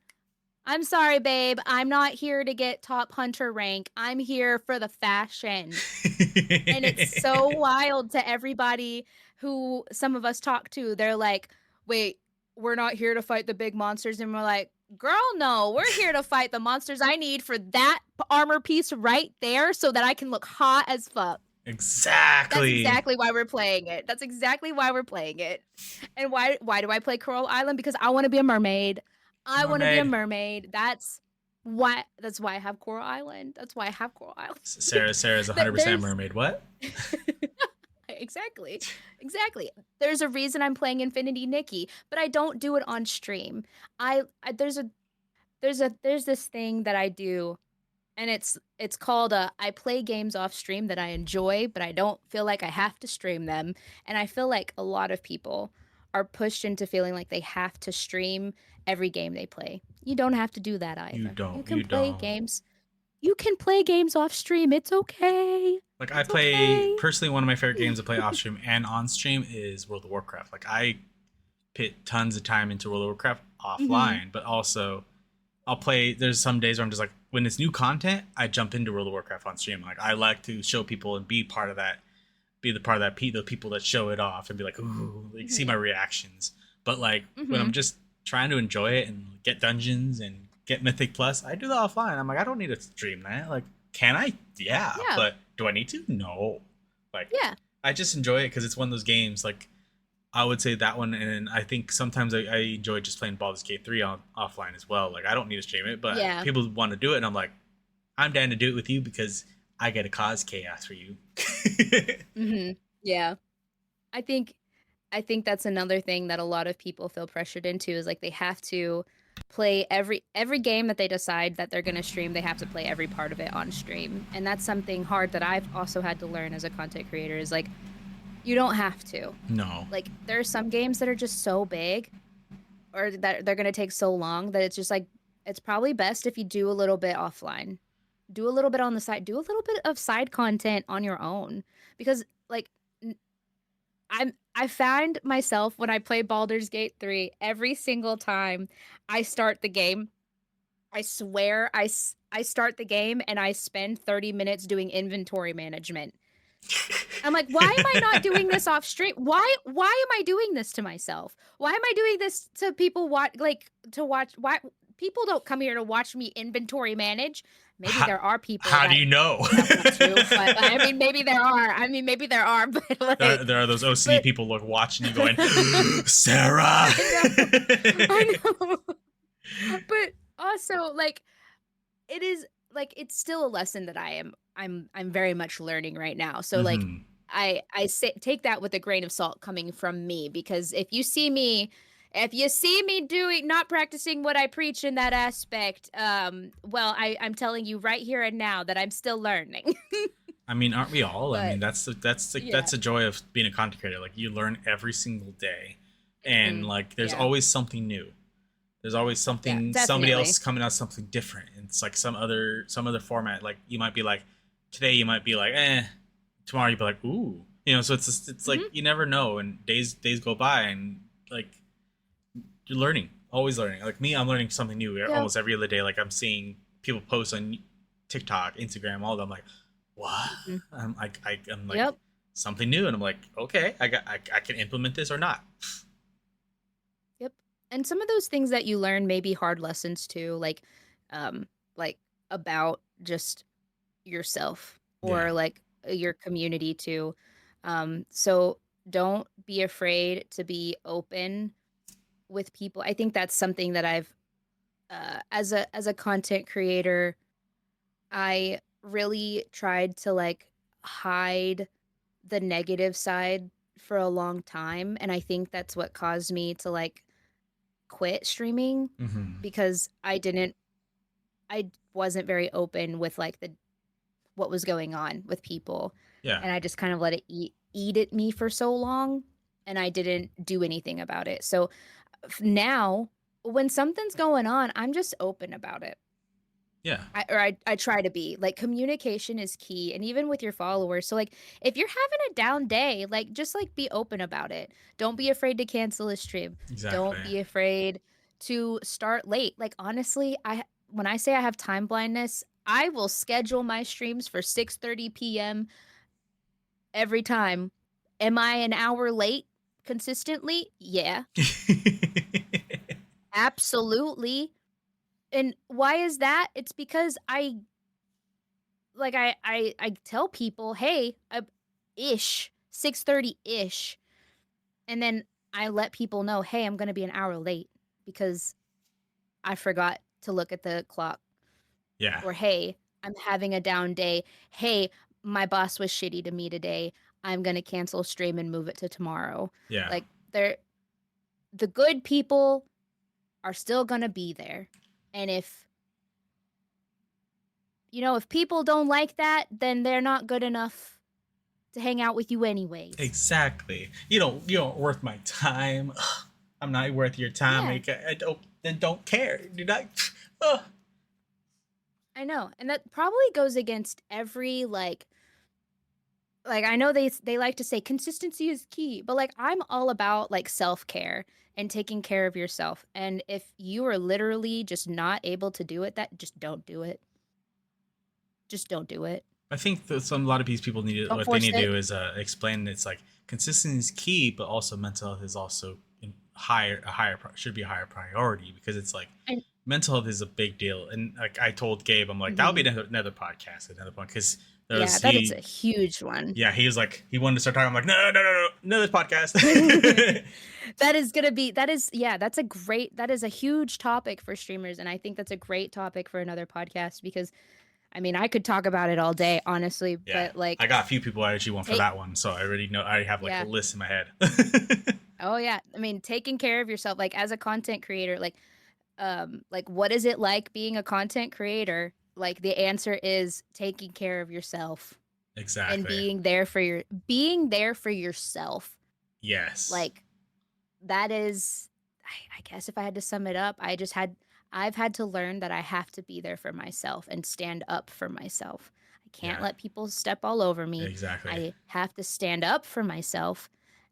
I'm sorry, babe. I'm not here to get top hunter rank. I'm here for the fashion. And it's so wild to everybody who some of us talk to. They're like, wait, we're not here to fight the big monsters. And we're like, girl, no, we're here to fight the monsters I need for that armor piece right there so that I can look hot as fuck. That's Exactly. exactly why we're playing it. That's exactly why we're playing it. And why do I play Coral Island? Because I want to be a mermaid. I want to be a Mermaid. mermaid. That's why I have Coral Island. That's why I have Coral Island. Sarah's 100% There's mermaid. What? exactly. Exactly. There's a reason I'm playing Infinity Nikki, but I don't do it on stream. I there's this thing that I do, and it's called I play games off stream that I enjoy, but I don't feel like I have to stream them. And I feel like a lot of people are pushed into feeling like they have to stream every game they play. You don't have to do that You either. You don't. can You play don't. games. You can play games off stream. It's okay. Like I It's play okay. personally, one of my favorite games to play off stream and on stream is World of Warcraft. Like I put tons of time into World of Warcraft Mhm. offline, but also I'll play. There's some days where I'm just like, when it's new content, I jump into World of Warcraft on stream. Like I like to show people and be part of that, be the part of that, the people that show it off and be like, ooh, like see my Mhm. reactions. But like when I'm Mhm. just trying to enjoy it and get dungeons and get Mythic Plus, I do that offline. I'm like, I don't need to stream that. Like, can I? Yeah, Yeah. but do I need to? No. Like, Yeah. I just enjoy it because it's one of those games. Like I would say that one, and I think sometimes I enjoy just playing Baldur's Gate 3 on offline as well. Like I don't need to stream it, but Yeah. people want to do it, and I'm like, I'm down to do it with you because I get to cause chaos for you. Mhm. Yeah. I think I think that's another thing that a lot of people feel pressured into is like they have to. play every game that they decide that they're going to stream. They have to play every part of it on stream. And that's something hard that I've also had to learn as a content creator, is like, you don't have to. No. Like, there are some games that are just so big, or that they're going to take so long, that it's just like, it's probably best if you do a little bit offline. Do a little bit on the side. Do a little bit of side content on your own. Because, like, I find myself when I play Baldur's Gate 3, every single time I start the game, I swear I start the game and I spend 30 minutes doing inventory management. I'm like, why am I not doing this off stream? Why am I doing this to myself? Why am I doing this to people why people don't come here to watch me inventory manage? Maybe there are people How do you know? that want to, but I mean, maybe there are, but like, there are those OCD people watching you going, Sarah. I know. But also, like, it is like, it's still a lesson that I'm very much learning right now. So like, I take that with a grain of salt coming from me, because if you see me doing, not practicing what I preach in that aspect, well, I'm telling you right here and now that I'm still learning. I mean, aren't we all? But, I mean, that's the joy of being a content creator. Like, you learn every single day, and like, there's always something new. There's always something, somebody else coming out something different. And it's like some other format. Like, you might be like, today you might be like, tomorrow you'd be like, ooh, you know. So it's like, you never know, and days go by, and like, you're learning, always learning. Like me, I'm learning something new almost every other day. Like, I'm seeing people post on TikTok, Instagram, all of them. I'm like, what? I'm like, something new, and I'm like, okay, I can implement this or not. Yep. And some of those things that you learn may be hard lessons too, like about just yourself, or like your community too. So don't be afraid to be open with people. I think that's something that I've, as a content creator, I really tried to like hide the negative side for a long time, and I think that's what caused me to like quit streaming, because I wasn't very open with like what was going on with people. And I just kind of let it eat at me for so long, and I didn't do anything about it. So now when something's going on, I'm just open about it. I try to be. Like, communication is key, and even with your followers. So like, if you're having a down day, like, just like be open about it. Don't be afraid to cancel a stream. Don't be afraid to start late. Like, honestly, when I say I have time blindness, I will schedule my streams for 6:30 p.m. every time. Am I an hour late consistently? Yeah. Absolutely. And why is that? It's because I tell people, hey, 6:30-ish. And then I let people know, hey, I'm going to be an hour late because I forgot to look at the clock. Yeah. Or, hey, I'm having a down day. Hey, my boss was shitty to me today. I'm going to cancel stream and move it to tomorrow. Yeah. Like, the good people are still going to be there. And if people don't like that, then they're not good enough to hang out with you anyways. Exactly. You don't worth my time. I'm not worth your time. Yeah. I don't care. Do not. I know. And that probably goes against every like I know they like to say consistency is key, but like, I'm all about like self-care and taking care of yourself. And if you are literally just not able to do it, just don't do it. Just don't do it. I think that a lot of these people what they need to do is explain it's like consistency is key, but also mental health is also should be a higher priority, because it's like mental health is a big deal. And like I told Gabe, I'm like, that'll be another podcast, because that is a huge one. Yeah, he was like, he wanted to start talking. I'm like, no, another podcast. That is a huge topic for streamers, and I think that's a great topic for another podcast, because I mean, I could talk about it all day, honestly. Yeah. But like, I got a few people I actually want for that one, so I already know. I have like a list in my head. Oh yeah, I mean, taking care of yourself, like as a content creator, like like what is it like being a content creator? Like the answer is taking care of yourself and Exactly. being there for yourself. Yes. Like that is, I guess if I had to sum it up, I've had to learn that I have to be there for myself and stand up for myself. I can't Yeah. let people step all over me. Exactly. I have to stand up for myself,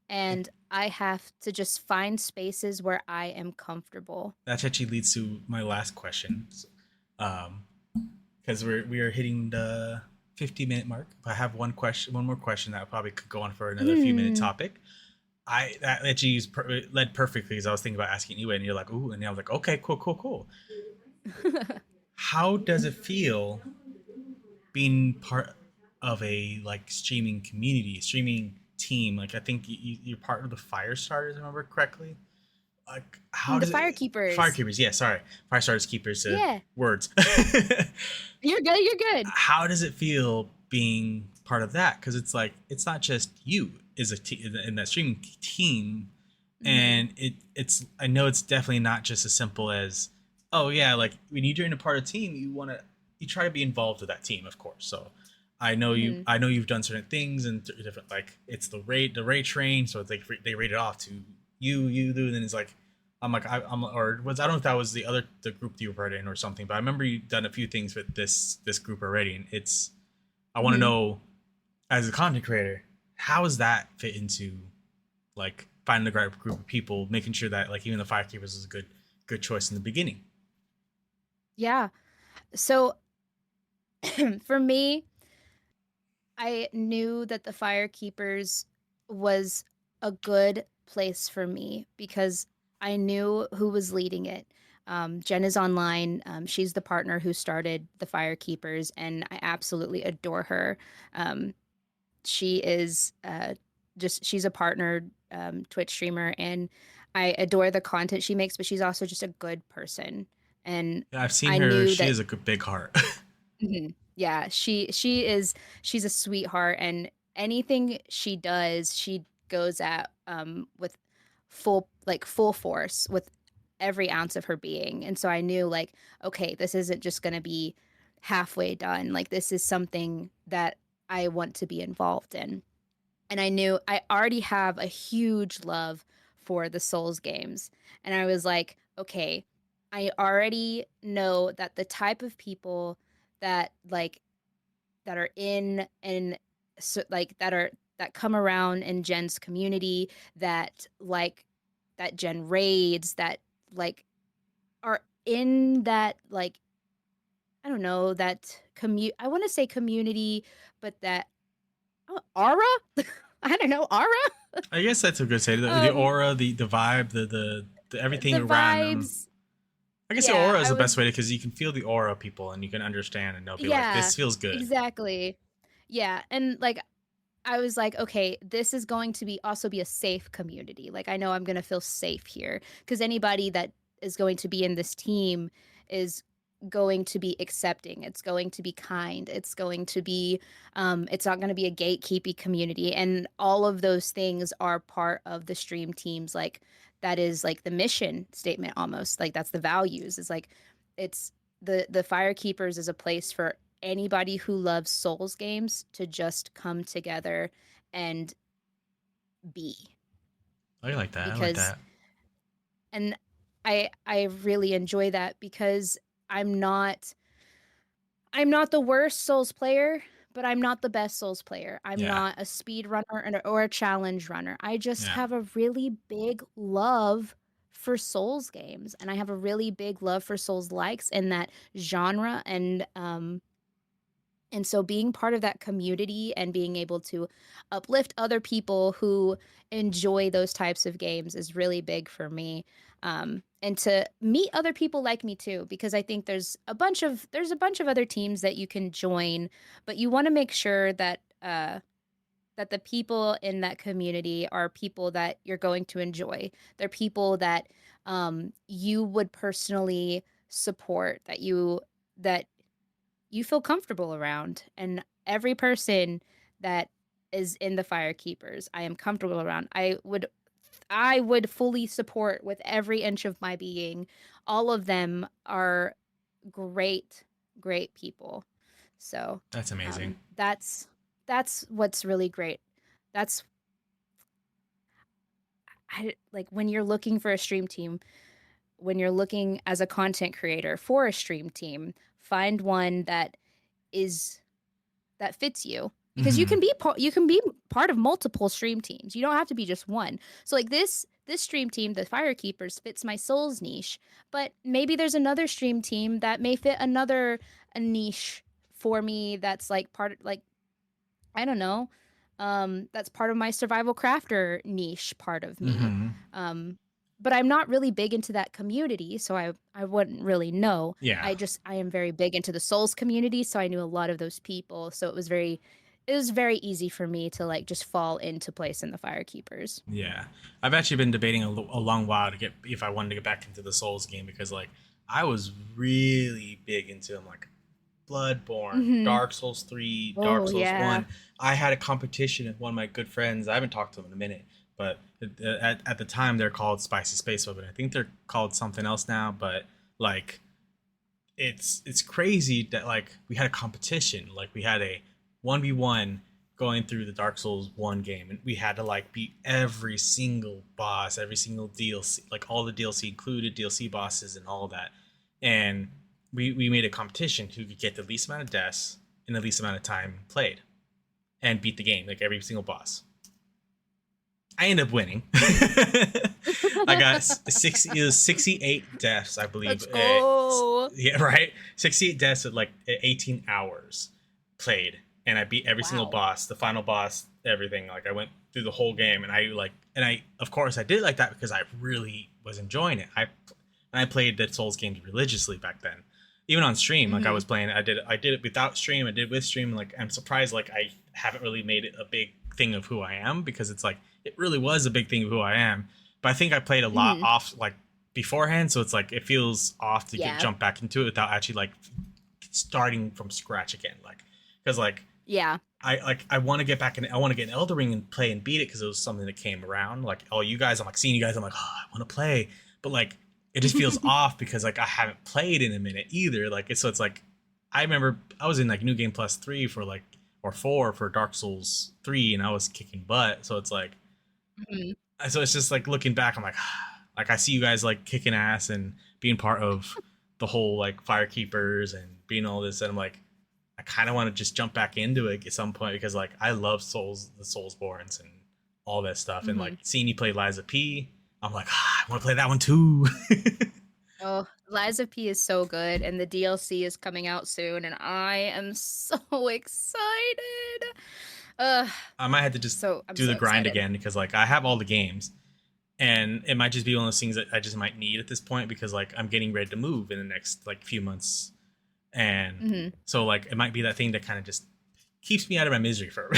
and I have to just find spaces where I am comfortable. That actually leads to my last question. Um, because we are hitting the 50-minute mark. I have one more question that probably could go on for another few minute Hmm. topic. I that actually led perfectly because I was thinking about asking you, and you're like, ooh, and I was like, okay, cool, cool, cool. How does it feel being part of a like streaming community, streaming team? Like I think you're part of the fire starters, if I remember correctly. Like how The does it? firekeepers. Firekeepers, yeah, sorry, fire starters keepers. Yeah, Words. you're good. You're good. How does it feel being part of that? Because it's like it's not just you is in that streaming team, Hmm. and it's I know it's definitely not just as simple as oh yeah, like when you join a part of a team, you try to be involved with that team, of course. So Hmm. I know you've done certain things and different like it's the rate train, so it's like they rate it off to you do, and then it's like I'm like I'm or was I don't know if that was the group that you were part in or something, but I remember you done a few things with this group already, and it's I want to Hmm. know as a content creator how does that fit into like finding the right group of people, making sure that like even the firekeepers is a good choice in the beginning. Yeah. So for me, I knew that the firekeepers was a good place for me because I knew who was leading it. Jen is online. She's the partner who started the firekeepers, and I absolutely adore her. Um, she is she's a partner Twitch streamer, and I adore the content she makes, but she's also just a good person. And Yeah, I've seen I her. knew She that has a good big heart. Mhm. Yeah, she's a sweetheart, and anything she does, she goes at with full force with every ounce of her being. And so I knew like, okay, this isn't just going to be halfway done. Like this is something that I want to be involved in. And I knew I already have a huge love for the Souls games. And I was like, okay, I already know that the type of people that that are in and so, like that come around in Jen's community that Jen raids that like are in that like I don't know that commute I want to say community but that aura I don't know aura I guess that's a good say. The um aura, the vibe, the everything the around them. vibes. I guess the Yeah, aura is I the best was way because you can feel the aura of people and you can understand and they'll be like, yeah, this feels good. exactly. Yeah, and like I was like, okay, this is going to be also be a safe community. Like I know I'm going to feel safe here because anybody that is going to be in this team is going to be accepting. It's going to be kind. It's going to be it's not going to be a gatekeepy community, and all of those things are part of the stream teams like that is like the mission statement almost. Like that's the values. It's like it's the Firekeepers is a place for anybody who loves Souls games to just come together and be I like that. I like because that. and I really enjoy that because I'm not I'm not the worst Souls player, but I'm not the best Souls player. I'm Yeah. not a speed runner or a challenge runner. I just Yeah. have a really big love for Souls games, and I have a really big love for Souls likes in that genre. And so being part of that community and being able to uplift other people who enjoy those types of games is really big for me. And to meet other people like me too, because I think there's a bunch of other teams that you can join, but you want to make sure that that the people in that community are people that you're going to enjoy. They're people that you would personally support, that you feel comfortable around. And every person that is in the Firekeepers, I am comfortable around. I would fully support with every inch of my being all of them are great, great people. So That's amazing. that's what's really great. That's like when you're looking for a stream team, when you're looking as a content creator for a stream team, find one is that fits you, because Hmm. you can be part of multiple stream teams. You don't have to be just one. So like this stream team, the Firekeepers, fits my Souls niche, but maybe there's another stream team that may fit another a niche for me, that's like part, like, I don't know, that's part of my survival crafter niche part of me. Hmm. Um, but I'm not really big into that community, so I wouldn't really know. Yeah. I am very big into the Souls community, so I knew a lot of those people. So it was very easy for me to like just fall into place in the Firekeepers. Yeah, I've actually been debating a long while to get if I wanted to get back into the Souls game because like I was really big into them, like Bloodborne, Mm-hmm. Dark Souls 3, Dark Oh Souls yeah. 1. I had a competition with one of my good friends. I haven't talked to them in a minute, but at the time they're called Spicy Space Weapon. I think they're called something else now, but like it's crazy that like we had a competition, like we had a 1v1 going through the Dark Souls 1 game, and we had to like beat every single boss, every single DLC, like all the DLC included, DLC bosses and all that. And we made a competition who could get the least amount of deaths in the least amount of time played and beat the game, like every single boss. I ended up winning. I got 60, it was 68 deaths, I believe. Let's go. Yeah, right? 68 deaths at like 18 hours played. And I beat every single Wow. boss, the final boss, everything. Like I went through the whole game, and of course I did like that because I really was enjoying it. I played the Souls games religiously back then. Even on stream, like I Mm-hmm. was playing, I did it without stream, I did it with stream. And like I'm surprised, like I haven't really made it a big thing of who I am because it's like it really was a big thing of who I am. But I think I played a lot Mm-hmm. off like beforehand, so it's like it feels off to get Yeah. jump back into it without actually like starting from scratch again. Like because like Yeah. I want to get back in. I want to get an Elder Ring and play and beat it because it was something that came around. Like oh you guys, I'm like seeing you guys. I'm like oh I want to play, but like it just feels off because like I haven't played in a minute either. Like it's like I remember I was in like New Game Plus 3 for like or 4 for Dark Souls 3 and I was kicking butt. So it's like Mhm. so it's just like looking back, I'm like like I see you guys like kicking ass and being part of the whole like Firekeepers and being all this, and I'm like I kind of want to just jump back into it at some point because like I love Souls, the Soulsborns and all that stuff, and like Mm-hmm. seeing you play Liza P, I'm like I want to play that one too. Oh, Liza P is so good, and the DLC is coming out soon, and I am so excited. Uh, I might have to just I'm do so the grind excited. again because like I have all the games, and it might just be one of those things that I just might need at this point because like I'm getting ready to move in the next like few months, and Hmm. so like it might be that thing that kind of just keeps me out of my misery for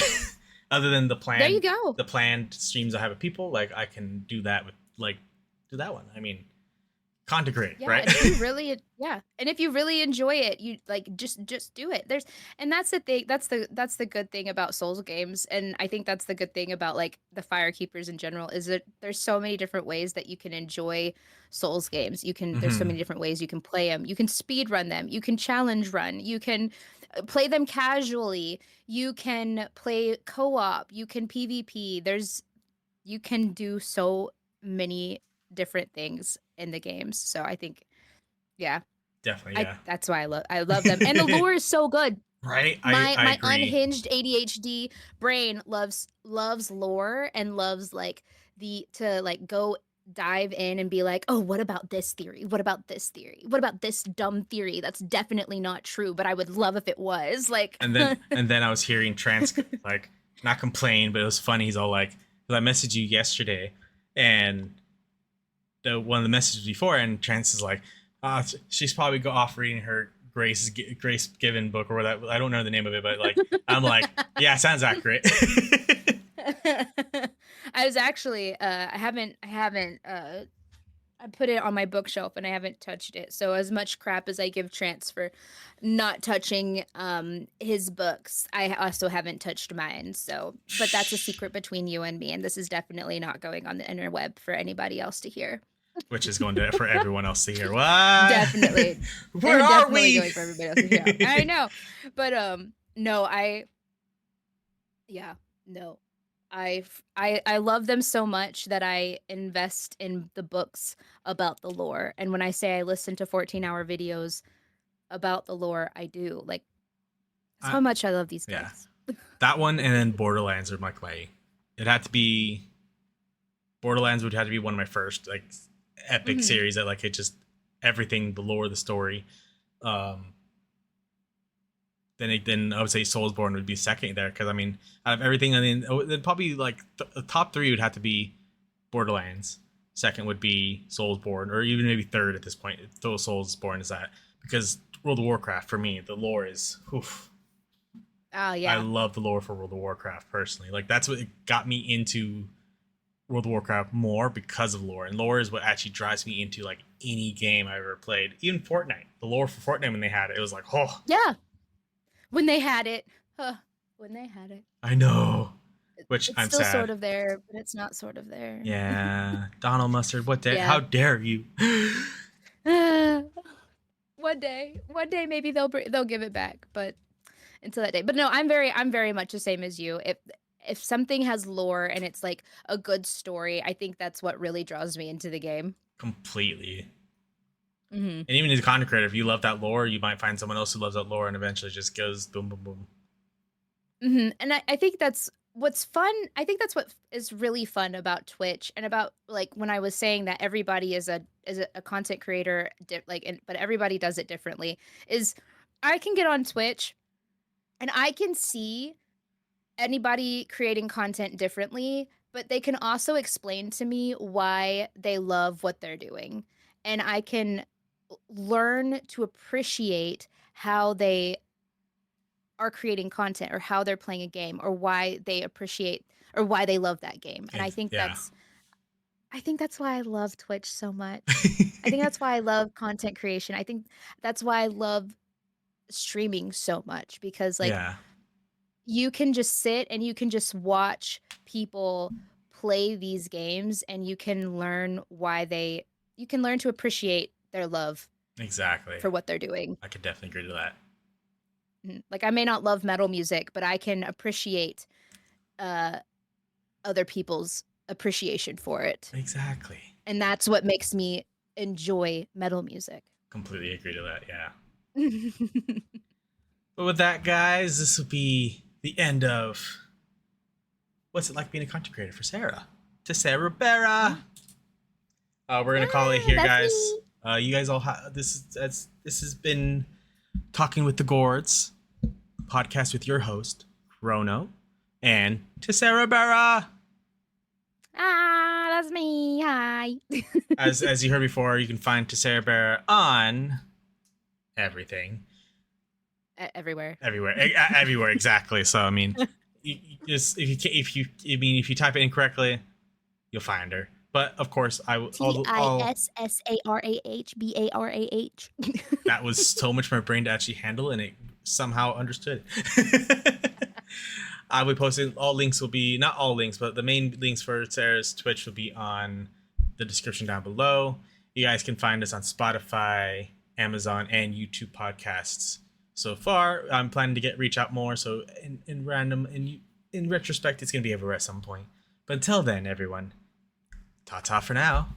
other than There you go. the planned streams I have with people, like I can do that with like do that one. I mean, content create, Yeah, right? and if you really, yeah, and if you really enjoy it, you like just do it. And that's the thing. That's the good thing about Souls games, and I think that's the good thing about like the Firekeepers in general is that there's so many different ways that you can enjoy Souls games. There's so Hmm. many different ways you can play them. You can speed run them. You can challenge run. You can play them casually. You can play co-op. You can PvP. You can do so many different things in the games. So I think, yeah, Definitely, I yeah. that's why I love them. And the lore is so good. Right? I My agree. unhinged ADHD brain loves lore and loves like the to like go dive in and be like, "Oh, what about this theory? What about this theory? What about this dumb theory that's definitely not true, but I would love if it was." Like And then I was hearing like not complain, but it was funny. He's all like, "Cause I messaged you yesterday, and the one of the messages before, and Trance is like, she's probably go off reading her Grace Given book or that I don't know the name of it, but like I'm like, yeah, sounds accurate. I was actually I haven't I put it on my bookshelf and I haven't touched it. So as much crap as I give Trance for not touching his books, I also haven't touched mine. So, but that's a secret between you and me, and this is definitely not going on the interweb for anybody else to hear. Yeah. which is going to for everyone else to hear. What? Definitely. Where They're are definitely we? going for everybody else to hear. I know. But no, yeah, no. I love them so much that I invest in the books about the lore. And when I say I listen to 14-hour videos about the lore, I do. Like, that's I, how much I love these yeah, guys. that one and then Borderlands are my. It had to be Borderlands would have to be one of my first like epic Hmm. series that like it just everything, the lore, the story. Um, then I would say Soulsborne would be second there because I mean out of everything, I mean then probably like the top three would have to be Borderlands. Second would be Soulsborne, or even maybe third at this point. Though Soulsborne is that because World of Warcraft for me the lore is. Oof, Oh, I yeah. love the lore for World of Warcraft personally. Like that's what got me into World of Warcraft more because of lore, and lore is what actually drives me into like any game I ever played. Even Fortnite, the lore for Fortnite when they had it, it was like, oh, Yeah. When they had it. Huh. When they had it. I know. Which It's I'm still sad. sort of there, but it's not sort of there. Yeah, Donald Mustard, what dare? Yeah. How dare you? One day maybe they'll give it back, but until that day. But no, I'm very much the same as you. If something has lore and it's like a good story, I think that's what really draws me into the game. Completely. Hmm. And even as a content creator, if you love that lore, you might find someone else who loves that lore, and eventually just goes boom, boom, boom. And I think that's what's fun. I think that's what is really fun about Twitch and about like when I was saying that everybody is a content creator, but everybody does it differently. Is I can get on Twitch and I can see anybody creating content differently, but they can also explain to me why they love what they're doing. And I can learn to appreciate how they are creating content or how they're playing a game or why they appreciate or why they love that game. And Yeah. I think that's why I love Twitch so much. I think that's why I love content creation. I think that's why I love streaming so much because like Yeah. you can just sit and you can just watch people play these games and you can learn to appreciate their love Exactly. for what they're doing. I could definitely agree to that. Like I may not love metal music, but I can appreciate uh other people's appreciation for it. Exactly. And that's what makes me enjoy metal music. Completely agree to that. Yeah. But with that, guys, this will be the end of What's It Like Being a Content Creator for Sarah. TisSarahBarah. We're gonna call it Yeah, here, that's guys. me. You guys all this has been Talking with the Gourds podcast with your host Chrono and TisSarahBarah. Ah, that's me. Hi. As you heard before, you can find TisSarahBarah on everything, Everywhere. everywhere exactly. So I mean, you just if you type it incorrectly, you'll find her. But of course, TisSarahBarah. that was so much for my brain to actually handle, and it somehow understood. I will be posting all links will be not all links, but the main links for Sarah's Twitch will be on the description down below. You guys can find us on Spotify, Amazon, and YouTube podcasts. So far, I'm planning to reach out more. So in retrospect, it's gonna be everywhere at some point. But until then, everyone, ta ta for now.